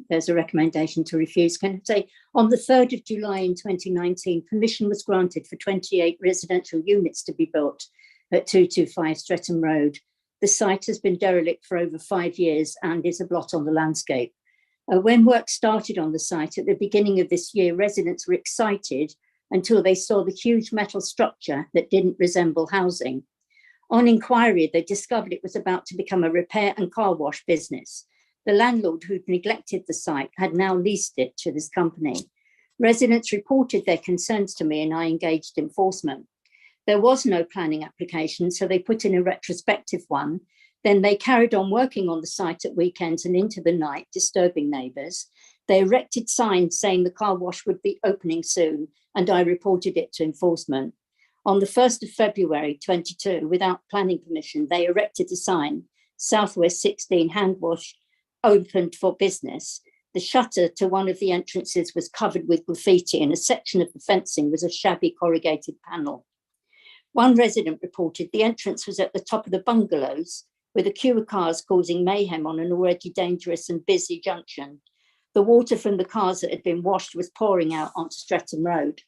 there's a recommendation to refuse. Can I say, on the 3rd of July in 2019, permission was granted for 28 residential units to be built at 225 Streatham Road. The site has been derelict for over 5 years and is a blot on the landscape. When work started on the site at the beginning of this year, residents were excited until they saw the huge metal structure that didn't resemble housing. On inquiry, they discovered it was about to become a repair and car wash business. The landlord who'd neglected the site had now leased it to this company. Residents reported their concerns to me and I engaged enforcement. There was no planning application, so they put in a retrospective one. Then they carried on working on the site at weekends and into the night, disturbing neighbours. They erected signs saying the car wash would be opening soon, and I reported it to enforcement. On the 1st of February 22, without planning permission, they erected a sign, Southwest 16 hand wash opened for business. The shutter to one of the entrances was covered with graffiti and a section of the fencing was a shabby corrugated panel. One resident reported the entrance was at the top of the bungalows with a queue of cars causing mayhem on an already dangerous and busy junction. The water from the cars that had been washed was pouring out onto Streatham Road.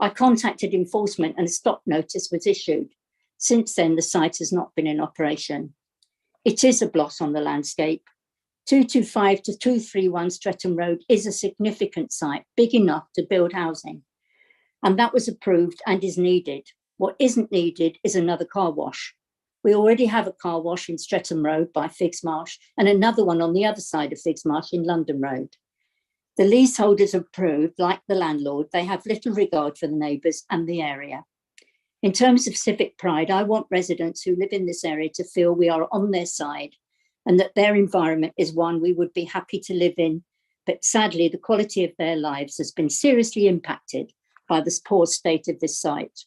I contacted enforcement and a stop notice was issued. Since then, the site has not been in operation. It is a blot on the landscape. 225 to 231 Streatham Road is a significant site, big enough to build housing. And that was approved and is needed. What isn't needed is another car wash. We already have a car wash in Streatham Road by Figs Marsh and another one on the other side of Figs Marsh in London Road. The leaseholders approved, like the landlord, they have little regard for the neighbours and the area. In terms of civic pride, I want residents who live in this area to feel we are on their side and that their environment is one we would be happy to live in. But sadly, the quality of their lives has been seriously impacted by the poor state of this site.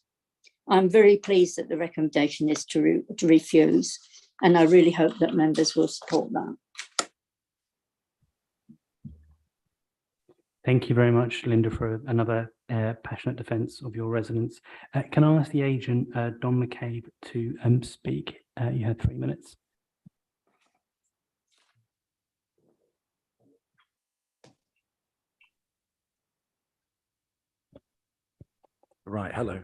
I'm very pleased that the recommendation is to refuse, and I really hope that members will support that. Thank you very much, Linda, for another passionate defence of your residents. Can I ask the agent, Don McCabe, to speak? You had 3 minutes. Right, hello.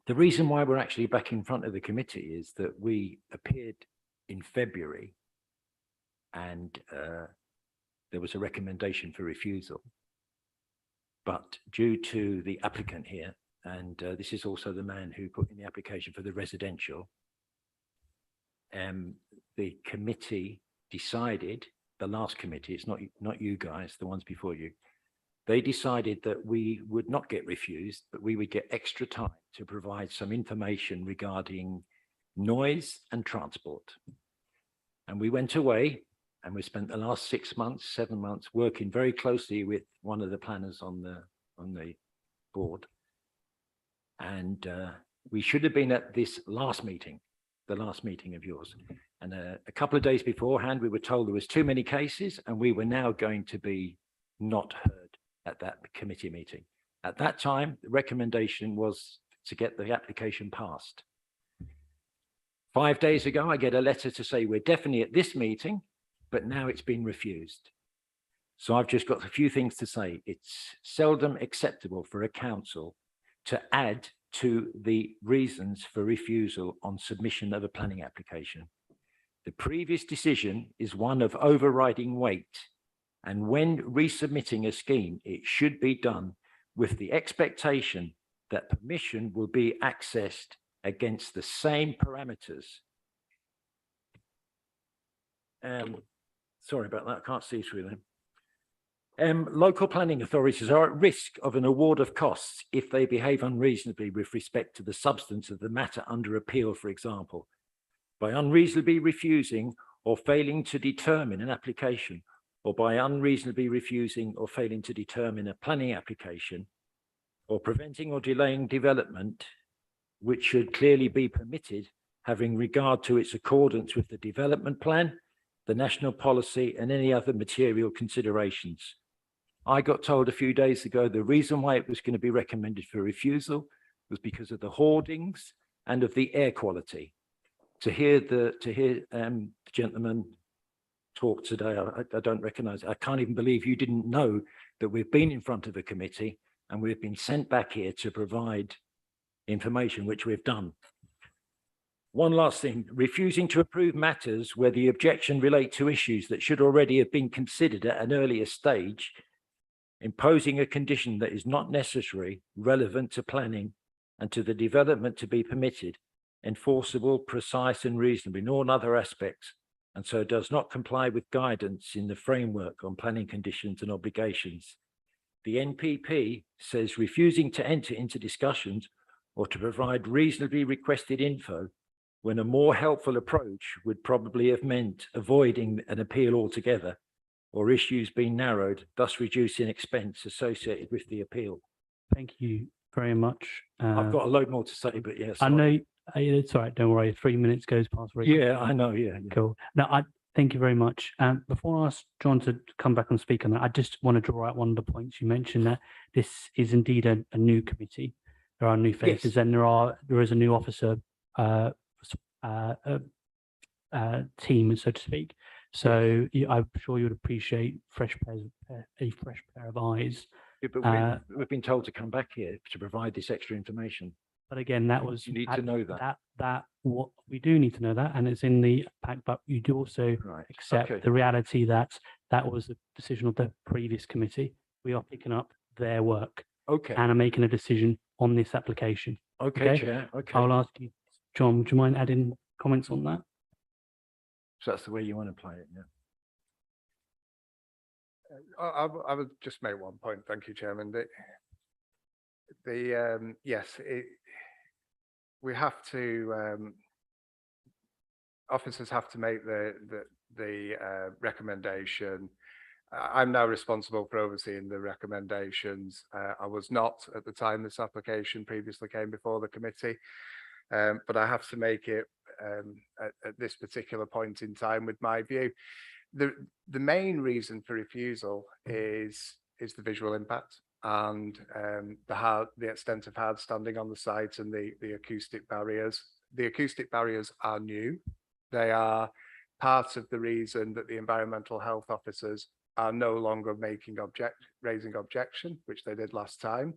The reason why we're actually back in front of the committee is that we appeared in February and there was a recommendation for refusal. But due to the applicant here, and this is also the man who put in the application for the residential, the committee decided, the last committee, it's not you guys, the ones before you, they decided that we would not get refused, but we would get extra time to provide some information regarding noise and transport. And we went away and we spent the last 6 months, 7 months working very closely with one of the planners on the board. And we should have been at this last meeting, the last meeting of yours. And a couple of days beforehand, we were told there was too many cases and we were now going to be not heard at that committee meeting. At that time, the recommendation was to get the application passed. 5 days ago, I get a letter to say we're definitely at this meeting, but now it's been refused. So I've just got a few things to say. It's seldom acceptable for a council to add to the reasons for refusal on submission of a planning application. The previous decision is one of overriding weight. And when resubmitting a scheme, it should be done with the expectation that permission will be accessed against the same parameters. Sorry about that, I can't see through them. Local planning authorities are at risk of an award of costs if they behave unreasonably with respect to the substance of the matter under appeal, for example, by unreasonably refusing or failing to determine an application, or by unreasonably refusing or failing to determine a planning application, or preventing or delaying development, which should clearly be permitted, having regard to its accordance with the development plan, the national policy, and any other material considerations. I got told a few days ago the reason why it was going to be recommended for refusal was because of the hoardings and of the air quality. To hear the gentleman talk today, I don't recognize it. I can't even believe you didn't know that we've been in front of a committee and we've been sent back here to provide information, which we've done. One last thing, refusing to approve matters where the objection relate to issues that should already have been considered at an earlier stage, imposing a condition that is not necessary, relevant to planning and to the development to be permitted, enforceable, precise and reasonable in all other aspects, and so does not comply with guidance in the framework on planning conditions and obligations. The NPP says refusing to enter into discussions or to provide reasonably requested info when a more helpful approach would probably have meant avoiding an appeal altogether or issues being narrowed, thus reducing expense associated with the appeal. Thank you very much. I've got a load more to say, but yes. I know it's all right. Don't worry. 3 minutes goes past. Yeah, I know. Yeah. Cool. Now, I thank you very much. Before I ask John to come back and speak on that, I just want to draw out one of the points you mentioned, that this is indeed a new committee. There are new faces, and there is a new officer team, so to speak. So I'm sure you'd appreciate a fresh pair of eyes. Yeah, but we've been told to come back here to provide this extra information. But again, that was You need to know that. That what we do need to know that, and it's in the pack. But you do also accept the reality that that was the decision of the previous committee. We are picking up their work, and are making a decision on this application. Okay, Chair. Okay. I'll ask you, John. Would you mind adding comments on that? So that's the way you want to play it, yeah. I would just make one point. Thank you, Chairman. Yes, we have to, officers have to make the recommendation. I'm now responsible for overseeing the recommendations. I was not at the time this application previously came before the committee, but I have to make it at this particular point in time with my view. The main reason for refusal is the visual impact and the extent of hard standing on the site and the acoustic barriers. The acoustic barriers are new. They are part of the reason that the environmental health officers are no longer raising objection, which they did last time.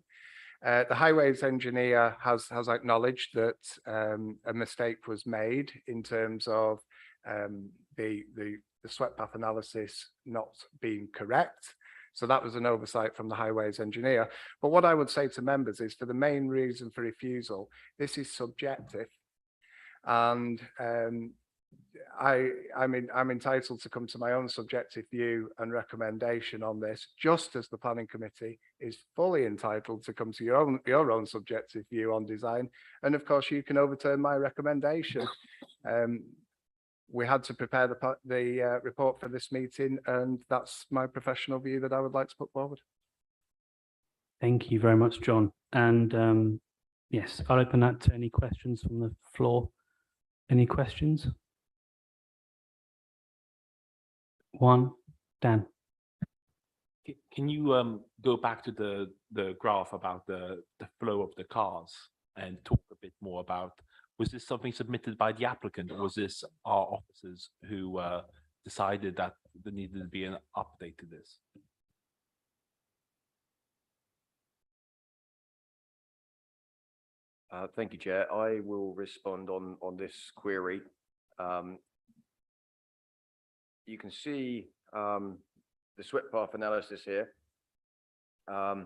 The highways engineer has acknowledged that a mistake was made in terms of the swept path analysis not being correct. So that was an oversight from the highways engineer. But what I would say to members is, for the main reason for refusal, this is subjective. And I'm entitled to come to my own subjective view and recommendation on this, just as the planning committee is fully entitled to come to your own subjective view on design. And of course, you can overturn my recommendation. We had to prepare the report for this meeting, and that's my professional view that I would like to put forward. Thank you very much, John. And yes, I'll open that to any questions from the floor. Any questions? One, Dan. Can you go back to the graph about the flow of the cars and talk a bit more about, was this something submitted by the applicant, or was this our officers who decided that there needed to be an update to this? Thank you, Chair. I will respond on this query. You can see the swept path analysis here. The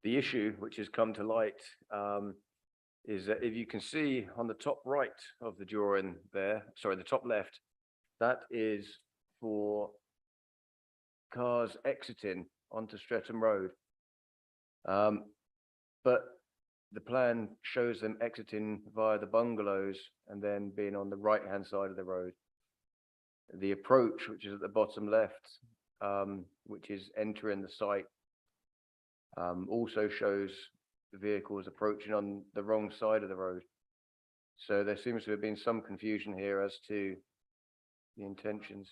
issue which has come to light is that if you can see on the top right of the drawing there, sorry, the top left, that is for cars exiting onto Streatham Road. But the plan shows them exiting via the bungalows and then being on the right-hand side of the road. The approach, which is at the bottom left, which is entering the site, also shows the vehicles approaching on the wrong side of the road. So there seems to have been some confusion here as to the intentions.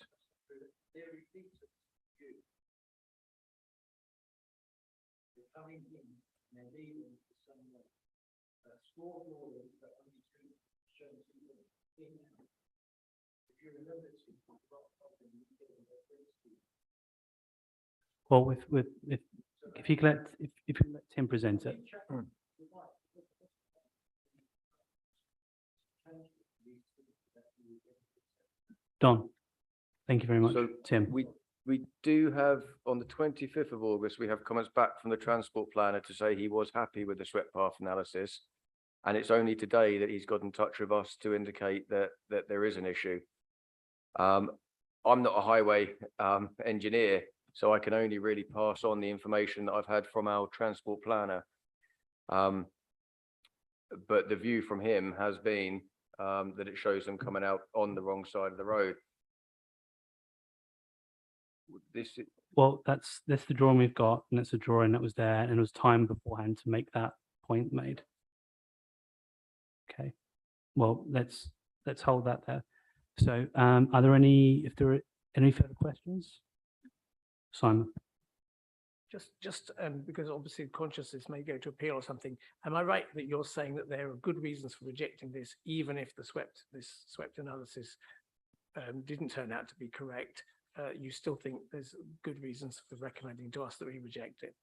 Well, if you let Tim present it. Don, thank you very much. So Tim. We do have, on the 25th of August, we have comments back from the transport planner to say he was happy with the swept path analysis. And it's only today that he's got in touch with us to indicate that there is an issue. I'm not a highway engineer, so I can only really pass on the information that I've had from our transport planner. But the view from him has been that it shows them coming out on the wrong side of the road. Well, that's the drawing we've got, and it's a drawing that was there, and it was time beforehand to make that point made. Okay, well, let's hold that there. So are there if there are any further questions? Simon. Just because obviously consciousness may go to appeal or something, am I right that you're saying that there are good reasons for rejecting this, even if this swept analysis didn't turn out to be correct, you still think there's good reasons for recommending to us that we reject it?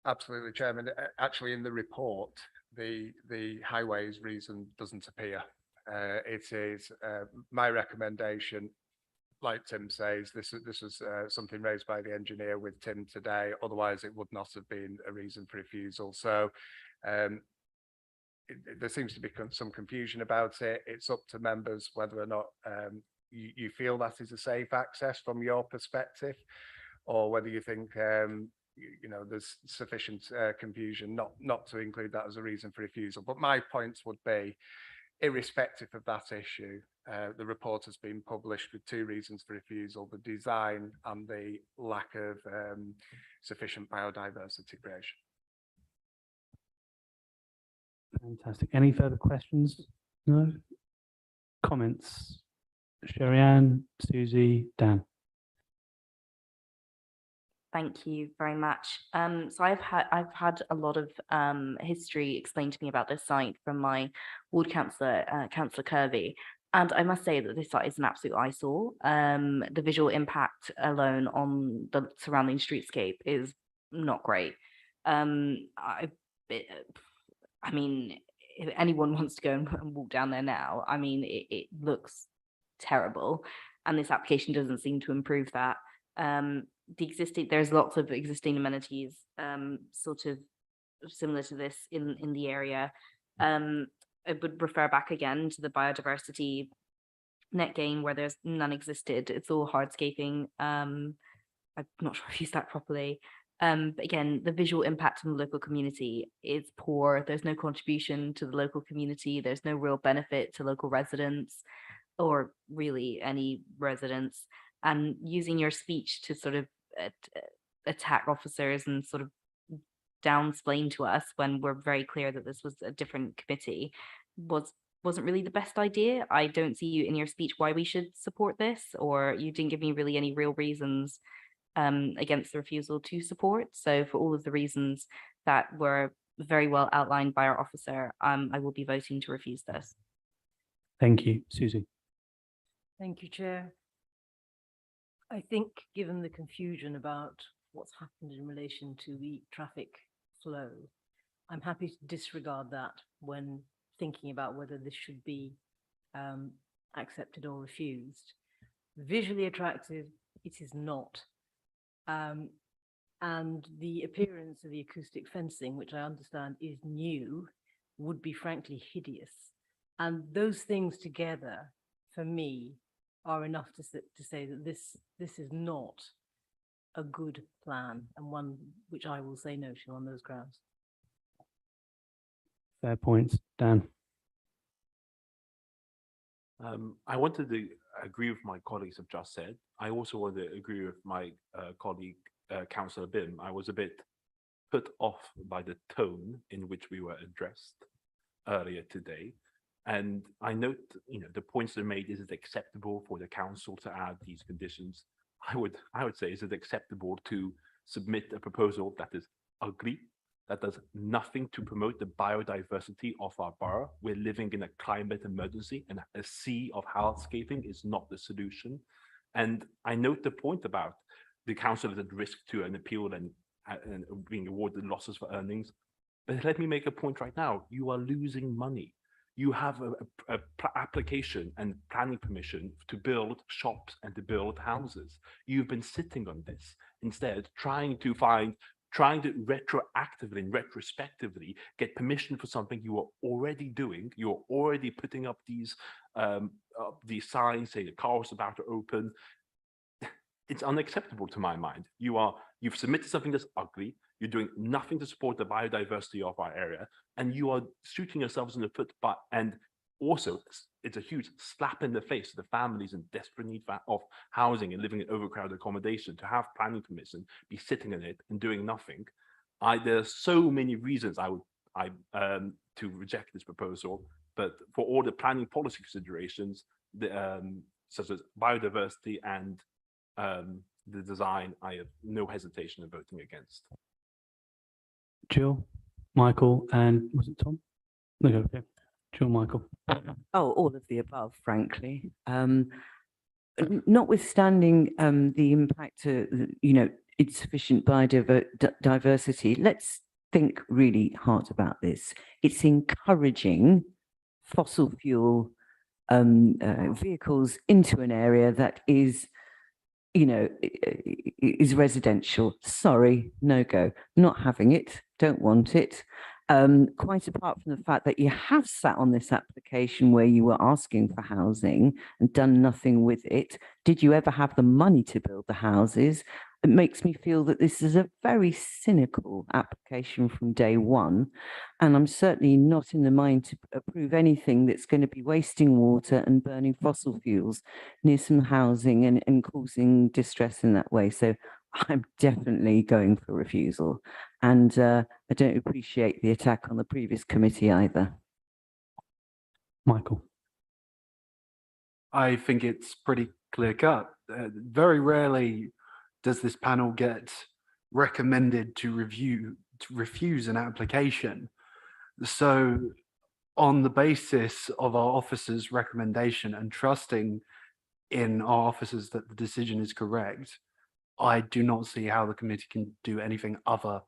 Absolutely, Chairman. Actually, in the report, the highways reason doesn't appear. It is my recommendation. Like Tim says, this was something raised by the engineer with Tim today. Otherwise, it would not have been a reason for refusal. So there seems to be some confusion about it. It's up to members whether or not you feel that is a safe access from your perspective, or whether you think there's sufficient confusion not to include that as a reason for refusal. But my points would be, irrespective of that issue, the report has been published with 2 reasons for refusal: the design and the lack of sufficient biodiversity creation. Fantastic. Any further questions? No? Comments? Sherry-Ann, Susie, Dan. Thank you very much. So I've had a lot of history explained to me about this site from my ward councillor, Councillor Kirby, and I must say that this site is an absolute eyesore. The visual impact alone on the surrounding streetscape is not great. I mean, if anyone wants to go and walk down there now, I mean, it looks terrible, and this application doesn't seem to improve that. There's lots of existing amenities sort of similar to this in the area. I would refer back again to the biodiversity net gain where there's none existed. It's all hardscaping. I'm not sure if I used that properly. But again, the visual impact on the local community is poor. There's no contribution to the local community. There's no real benefit to local residents, or really any residents. And using your speech to sort of attack officers and sort of downsplain to us when we're very clear that this was a different committee wasn't really the best idea. I don't see you in your speech why we should support this, or you didn't give me really any real reasons against the refusal to support. So for all of the reasons that were very well outlined by our officer, I will be voting to refuse this. Thank you. Susie. Thank you, Chair. I think given the confusion about what's happened in relation to the traffic flow, I'm happy to disregard that when thinking about whether this should be accepted or refused. Visually attractive, it is not. And the appearance of the acoustic fencing, which I understand is new, would be frankly hideous. And those things together, for me, are enough to say that this is not a good plan, and one which I will say no to on those grounds. Fair points. Dan. I wanted to agree with my colleagues have just said. I also want to agree with my colleague, Councillor Bim. I was a bit put off by the tone in which we were addressed earlier today. And I note, the points that are made, is it acceptable for the council to add these conditions? I would say, is it acceptable to submit a proposal that is ugly, that does nothing to promote the biodiversity of our borough? We're living in a climate emergency, and a sea of hardscaping is not the solution. And I note the point about the council is at risk to an appeal and being awarded losses for earnings. But let me make a point right now. You are losing money. You have a application and planning permission to build shops and to build houses. You've been sitting on this instead, trying to retroactively and retrospectively get permission for something you are already doing. You're already putting up these signs saying the car was about to open. It's unacceptable to my mind. You've submitted something that's ugly. You're doing nothing to support the biodiversity of our area, and you are shooting yourselves in the foot. And also, it's a huge slap in the face to the families in desperate need of housing and living in overcrowded accommodation to have planning permission, be sitting in it and doing nothing. There are so many reasons to reject this proposal, but for all the planning policy considerations, such as biodiversity and the design, I have no hesitation in voting against. Jill, Michael, and was it Tom? No, okay. Sure, Michael. Oh, all of the above, frankly. Notwithstanding the impact, insufficient biodiversity, let's think really hard about this. It's encouraging fossil fuel vehicles into an area that is, is residential. Sorry, no go. Not having it, don't want it. Quite apart from the fact that you have sat on this application where you were asking for housing and done nothing with it. Did you ever have the money to build the houses? It makes me feel that this is a very cynical application from day one. And I'm certainly not in the mind to approve anything that's going to be wasting water and burning fossil fuels near some housing and causing distress in that way. So I'm definitely going for refusal. And I don't appreciate the attack on the previous committee either. Michael. I think it's pretty clear cut. Very rarely does this panel get recommended to refuse an application. So on the basis of our officer's recommendation and trusting in our officers that the decision is correct, I do not see how the committee can do anything other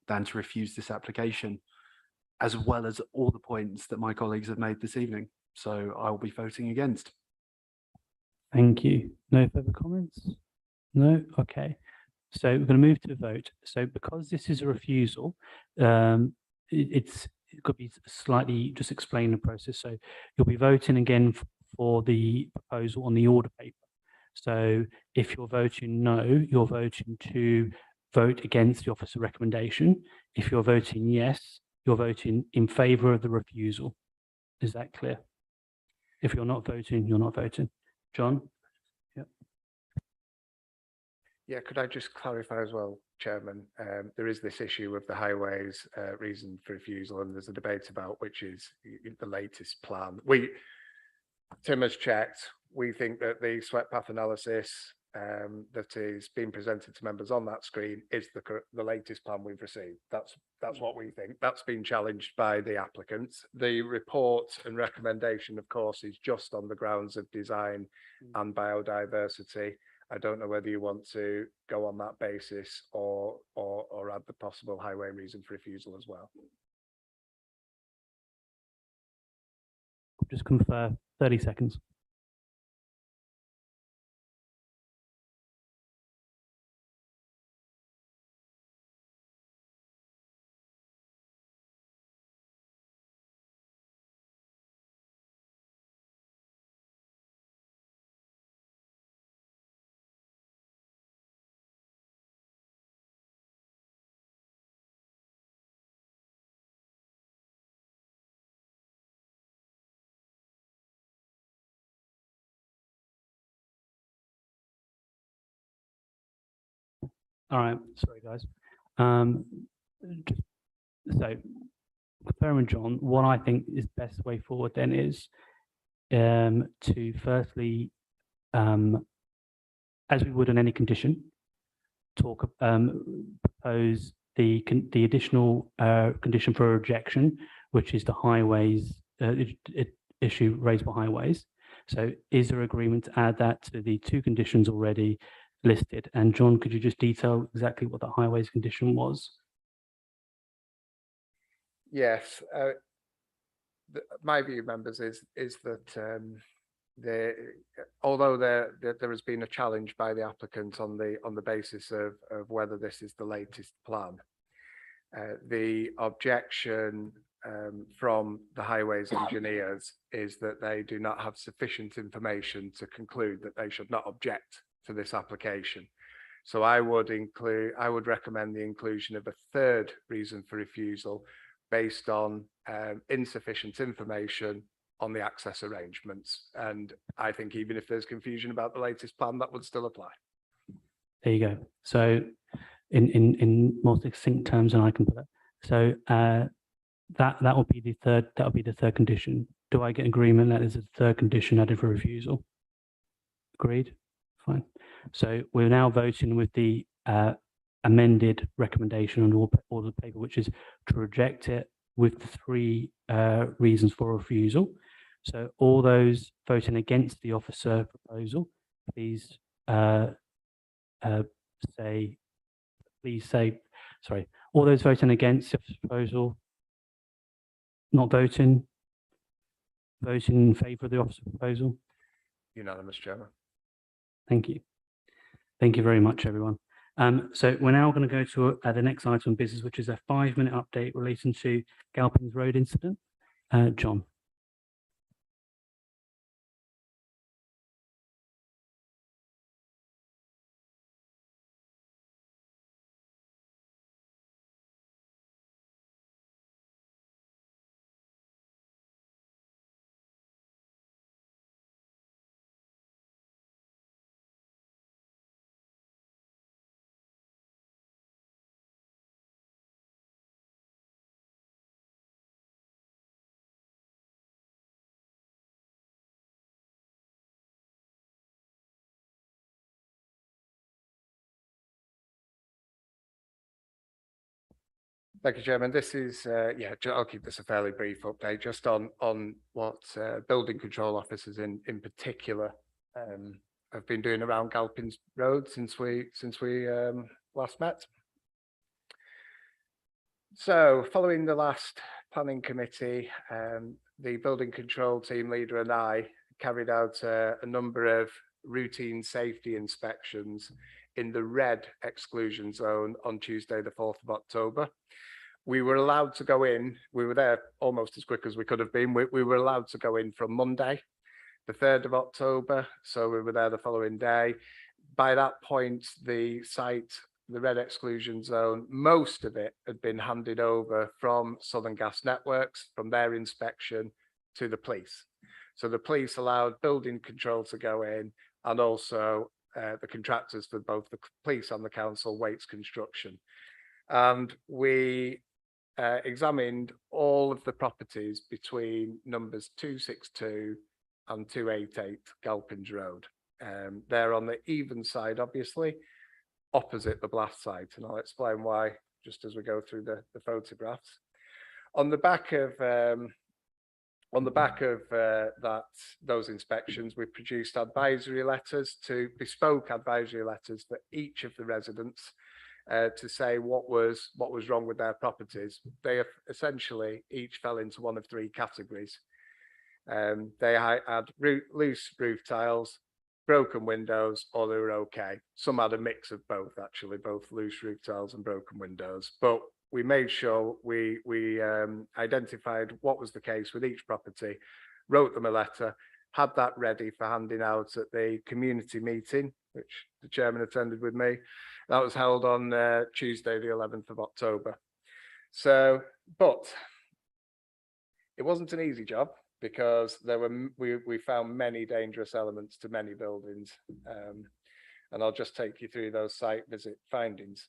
than to refuse this application, as well as all the points that my colleagues have made this evening. So I will be voting against. Thank you. No further comments? No? Okay. So we're going to move to a vote. So because this is a refusal, it could be slightly, just explain the process. So you'll be voting again for the proposal on the order paper. So if you're voting no, you're voting to vote against the officer recommendation. If you're voting yes, you're voting in favour of the refusal. Is that clear? If you're not voting, you're not voting. John? Yep. Yeah, could I just clarify as well, Chairman? There is this issue of the highways reason for refusal, and there's a debate about which is the latest plan. Tim has checked. We think that the swept path analysis that is being presented to members on that screen is the latest plan we've received. That's what we think. That's been challenged by the applicants. The report and recommendation, of course, is just on the grounds of design and biodiversity. I don't know whether you want to go on that basis or add the possible highway reason for refusal as well. Just confirm 30 seconds. All right, sorry guys. So confirming John, what I think is best way forward then is to firstly, as we would on any condition, propose the additional condition for rejection, which is the highways issue raised by highways. So is there agreement to add that to the two conditions already listed? And John, could you just detail exactly what the highways condition was? Yes, my view, members, is that although there has been a challenge by the applicant on the basis of whether this is the latest plan, the objection from the highways engineers is that they do not have sufficient information to conclude that they should not object to this application. So I would recommend the inclusion of a third reason for refusal based on insufficient information on the access arrangements. And I think even if there's confusion about the latest plan, that would still apply. There you go. So in more succinct terms, and I can put it. So that will be the third. That will be the third condition. Do I get agreement that is a third condition added for refusal? Agreed. Fine. So we're now voting with the amended recommendation on all the paper, which is to reject it with the three reasons for refusal. So all those voting against the officer proposal, please say, sorry, all those voting against the proposal, not voting, voting in favour of the officer proposal. Unanimous, Chairman. Thank you. Thank you very much, everyone. So we're now going to go to the next item of business, which is a 5-minute update relating to Galpins Road incident. John. Thank you, Chairman. This is, I'll keep this a fairly brief update just on what building control officers in particular have been doing around Galpins Road since we last met. So following the last planning committee, the building control team leader and I carried out a number of routine safety inspections in the red exclusion zone on Tuesday, the 4th of October. We were allowed to go in, we were there almost as quick as we could have been. We were allowed to go in from Monday, the 3rd of October. So we were there the following day. By that point, the site, the red exclusion zone, most of it had been handed over from Southern Gas Networks, from their inspection to the police. So the police allowed building control to go in, and also the contractors for both the police and the council, Waits Construction. And we examined all of the properties between numbers 262 and 288 Galpins Road. They're on the even side, obviously, opposite the blast site, and I'll explain why just as we go through the photographs. On the back of those inspections, we produced advisory letters, bespoke advisory letters for each of the residents to say what was wrong with their properties. They have essentially each fell into one of three categories. They had loose roof tiles, broken windows, or they were okay. Some had a mix of both, actually, both loose roof tiles and broken windows. But we made sure we identified what was the case with each property, wrote them a letter, had that ready for handing out at the community meeting, which the chairman attended with me. That was held on Tuesday, the 11th of October. So, but it wasn't an easy job, because we found many dangerous elements to many buildings, and I'll just take you through those site visit findings.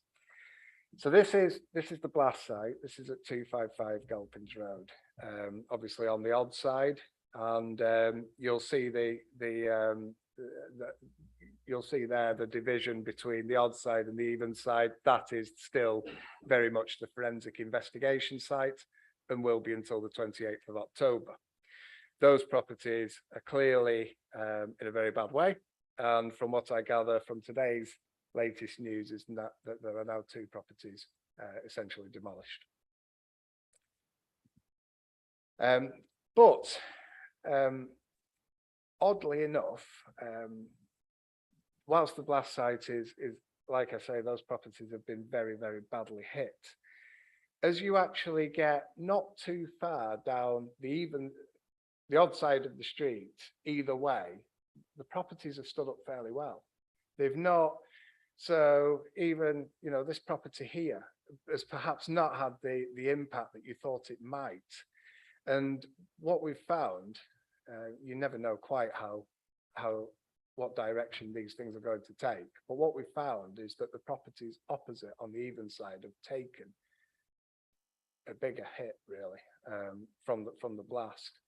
So this is the blast site. This is at 255 Galpins Road, obviously on the odd side, and you'll see you'll see there the division between the odd side and the even side. That is still very much the forensic investigation site, and will be until the 28th of October. Those properties are clearly in a very bad way, and from what I gather from today's latest news is that there are now 2 properties essentially demolished. But oddly enough, whilst the blast site is like I say, those properties have been very, very badly hit. As you actually get not too far down the odd side of the street, either way, the properties have stood up fairly well. They've not, so even, this property here has perhaps not had the impact that you thought it might. And what we've found, you never know quite what direction these things are going to take. But what we found is that the properties opposite on the even side have taken a bigger hit, really, from the blast.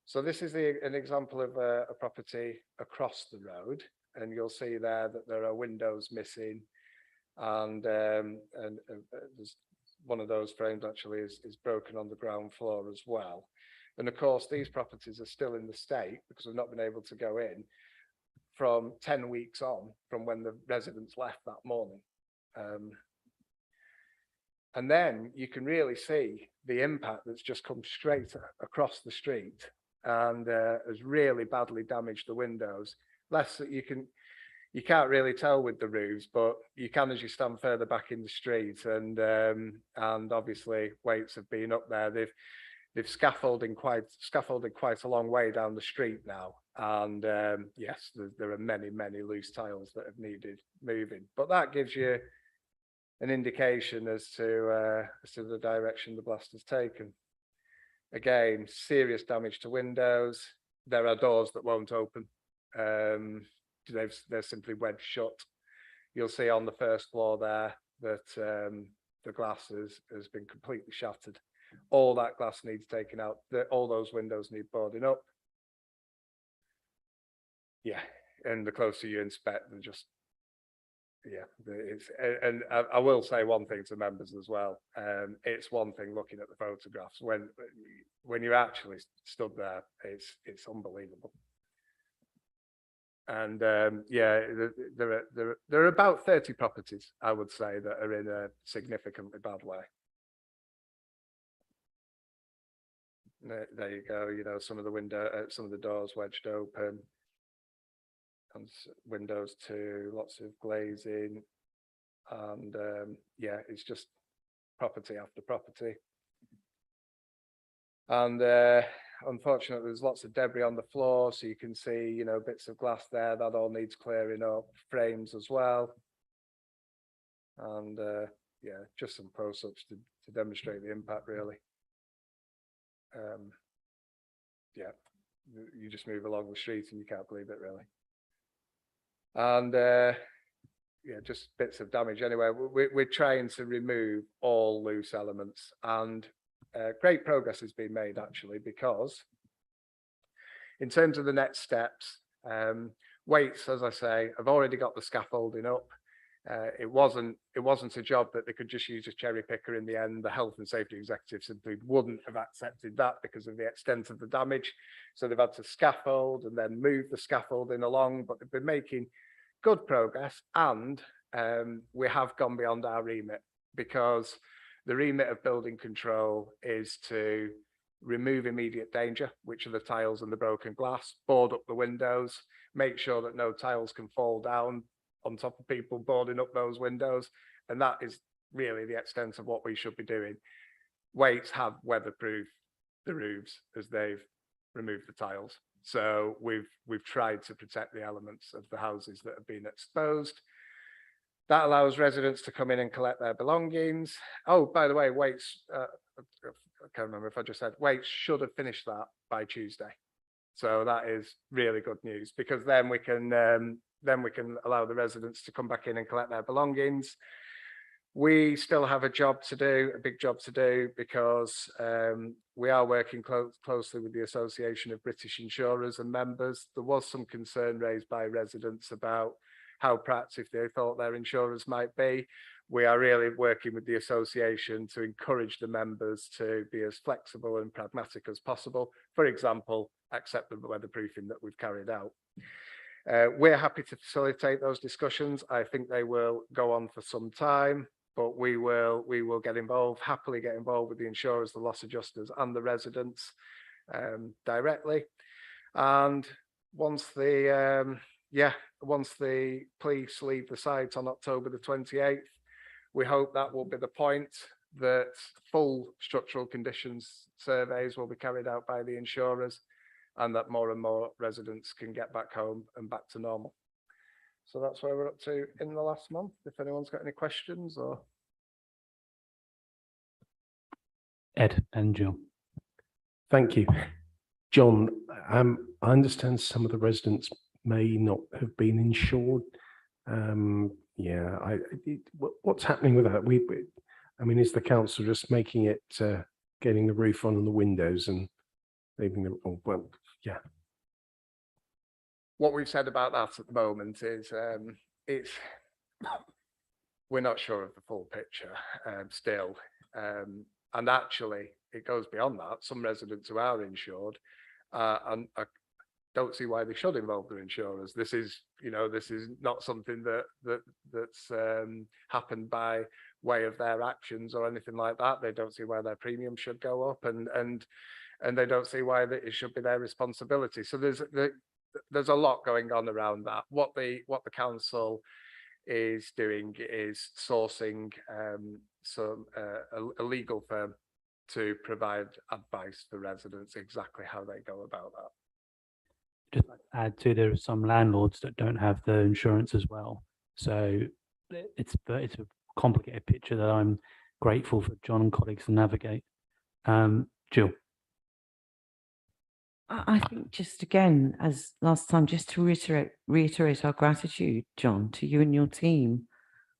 So this is an example of a property across the road, and you'll see there that there are windows missing, and there's one of those frames actually is broken on the ground floor as well. And of course, these properties are still in the state because we've not been able to go in from 10 weeks on from when the residents left that morning. And then you can really see the impact that's just come straight across the street and has really badly damaged the windows. Less that you can't really tell with the roofs, but you can as you stand further back in the street. And obviously weights have been up there. They've scaffolded quite a long way down the street now. And yes, there are many loose tiles that have needed moving. But that gives you an indication as to the direction the blast has taken. Again, serious damage to windows. There are doors that won't open. They're simply wedged shut. You'll see on the first floor there that the glass has been completely shattered. All that glass needs taken out. All those windows need boarding up. Yeah, and the closer you inspect, they're just, yeah, and I will say one thing to members as well. It's one thing looking at the photographs. When you actually stood there, it's unbelievable. And yeah, there are about 30 properties, I would say, that are in a significantly bad way. There you go. You know, some of the doors wedged open, and windows too. Lots of glazing, and yeah, it's just property after property. And unfortunately, there's lots of debris on the floor, so you can see, you know, bits of glass there that all needs clearing up. Frames as well, and yeah, just some close-ups to demonstrate the impact, really. Yeah, you just move along the street and you can't believe it, really. And yeah, just bits of damage. Anyway, we're trying to remove all loose elements, and great progress has been made, actually, because in terms of the next steps, weights, as I say, have already got the scaffolding up. It wasn't a job that they could just use a cherry picker in the end. The health and safety executive simply wouldn't have accepted that because of the extent of the damage. So they've had to scaffold and then move the scaffolding along, but they've been making good progress. And we have gone beyond our remit, because the remit of building control is to remove immediate danger, which are the tiles and the broken glass, board up the windows, make sure that no tiles can fall down on top of people boarding up those windows. And that is really the extent of what we should be doing. Weights have weatherproofed the roofs as they've removed the tiles. So we've tried to protect the elements of the houses that have been exposed. That allows residents to come in and collect their belongings. Oh, by the way, Weights, I can't remember if I just said, Weights should have finished that by Tuesday. So that is really good news, because then we can allow the residents to come back in and collect their belongings. We still have a job to do, a big job to do, because we are working closely with the Association of British Insurers and members. There was some concern raised by residents about how proactive they thought their insurers might be. We are really working with the association to encourage the members to be as flexible and pragmatic as possible. For example, accept the weatherproofing that we've carried out. We're happy to facilitate those discussions. I think they will go on for some time, but we will get involved, happily get involved with the insurers, the loss adjusters and the residents directly. And once the police leave the site on October the 28th, we hope that will be the point that full structural conditions surveys will be carried out by the insurers, and that more and more residents can get back home and back to normal. So that's where we're up to in the last month. If anyone's got any questions or. Ed and John. Thank you. John, I understand some of the residents may not have been insured. Yeah, what's happening with that? I mean, is the council just making it, getting the roof on and the windows and leaving them? Oh, well, yeah. What we've said about that at the moment is we're not sure of the full picture still. And actually, it goes beyond that. Some residents who are insured and don't see why they should involve their insurers. This is, this is not something that's happened by way of their actions or anything like that. They don't see why their premium should go up, and they don't see why it should be their responsibility. So there's a lot going on around that. What the council is doing is sourcing a legal firm to provide advice for residents exactly how they go about that. Just like to add to, there are some landlords that don't have the insurance as well. So it's a complicated picture that I'm grateful for John and colleagues to navigate. Jill. I think just again, as last time, just to reiterate our gratitude, John, to you and your team.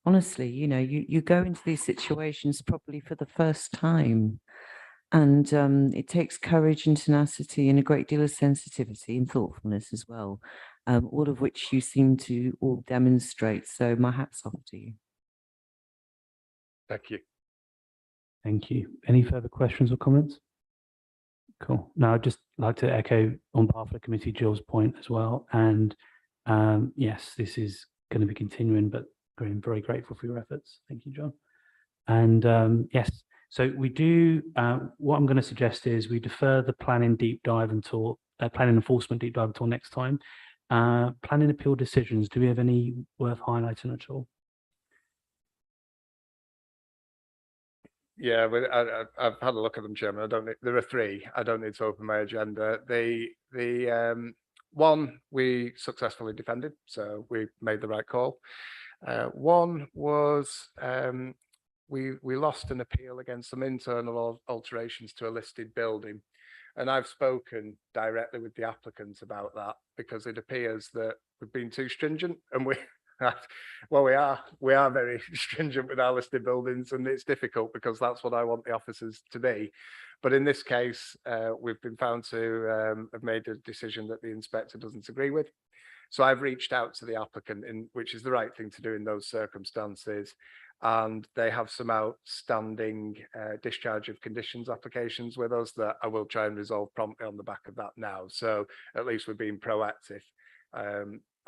Honestly, you go into these situations probably for the first time, and it takes courage and tenacity and a great deal of sensitivity and thoughtfulness as well, all of which you seem to all demonstrate. So my hat's off to you. Thank you. Thank you. Any further questions or comments? Cool. Now, I'd just like to echo on behalf of the committee Jill's point as well. And yes, this is going to be continuing, but I'm very grateful for your efforts. Thank you, John. And yes, so we do, what I'm going to suggest is we defer the planning deep dive until, planning enforcement deep dive until next time. Planning appeal decisions, do we have any worth highlighting at all? Yeah, I've had a look at them, Chairman. I don't need, there are three. I don't need to open my agenda. The one we successfully defended, so we made the right call. One was we lost an appeal against some internal alterations to a listed building, and I've spoken directly with the applicant about that because it appears that we've been too stringent, and well, we are very stringent with our listed buildings, and it's difficult because that's what I want the officers to be. But in this case, we've been found to have made a decision that the inspector doesn't agree with. So I've reached out to the applicant, which is the right thing to do in those circumstances. And they have some outstanding discharge of conditions applications with us that I will try and resolve promptly on the back of that now. So at least we're being proactive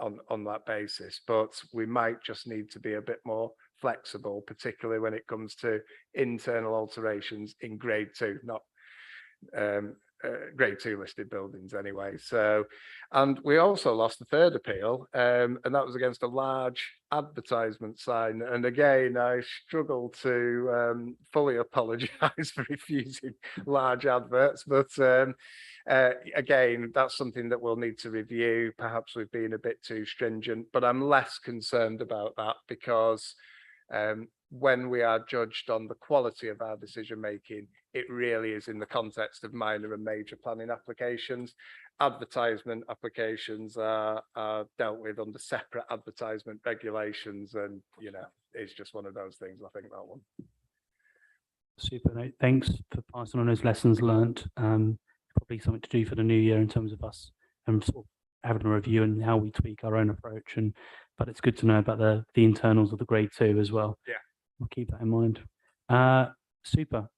on that basis, but we might just need to be a bit more flexible, particularly when it comes to internal alterations in grade 2, not grade 2 listed buildings anyway. So, and we also lost the third appeal, and that was against a large advertisement sign. And again, I struggle to fully apologize for refusing large adverts, but again, that's something that we'll need to review. Perhaps we've been a bit too stringent, but I'm less concerned about that because when we are judged on the quality of our decision making, it really is in the context of minor and major planning applications. Advertisement applications are dealt with under separate advertisement regulations, and it's just one of those things. I think that one. Super. No, thanks for passing on those lessons learnt. Probably something to do for the new year in terms of us and sort of having a review and how we tweak our own approach. But it's good to know about the internals of the grade 2 as well. Yeah, we'll keep that in mind. Super.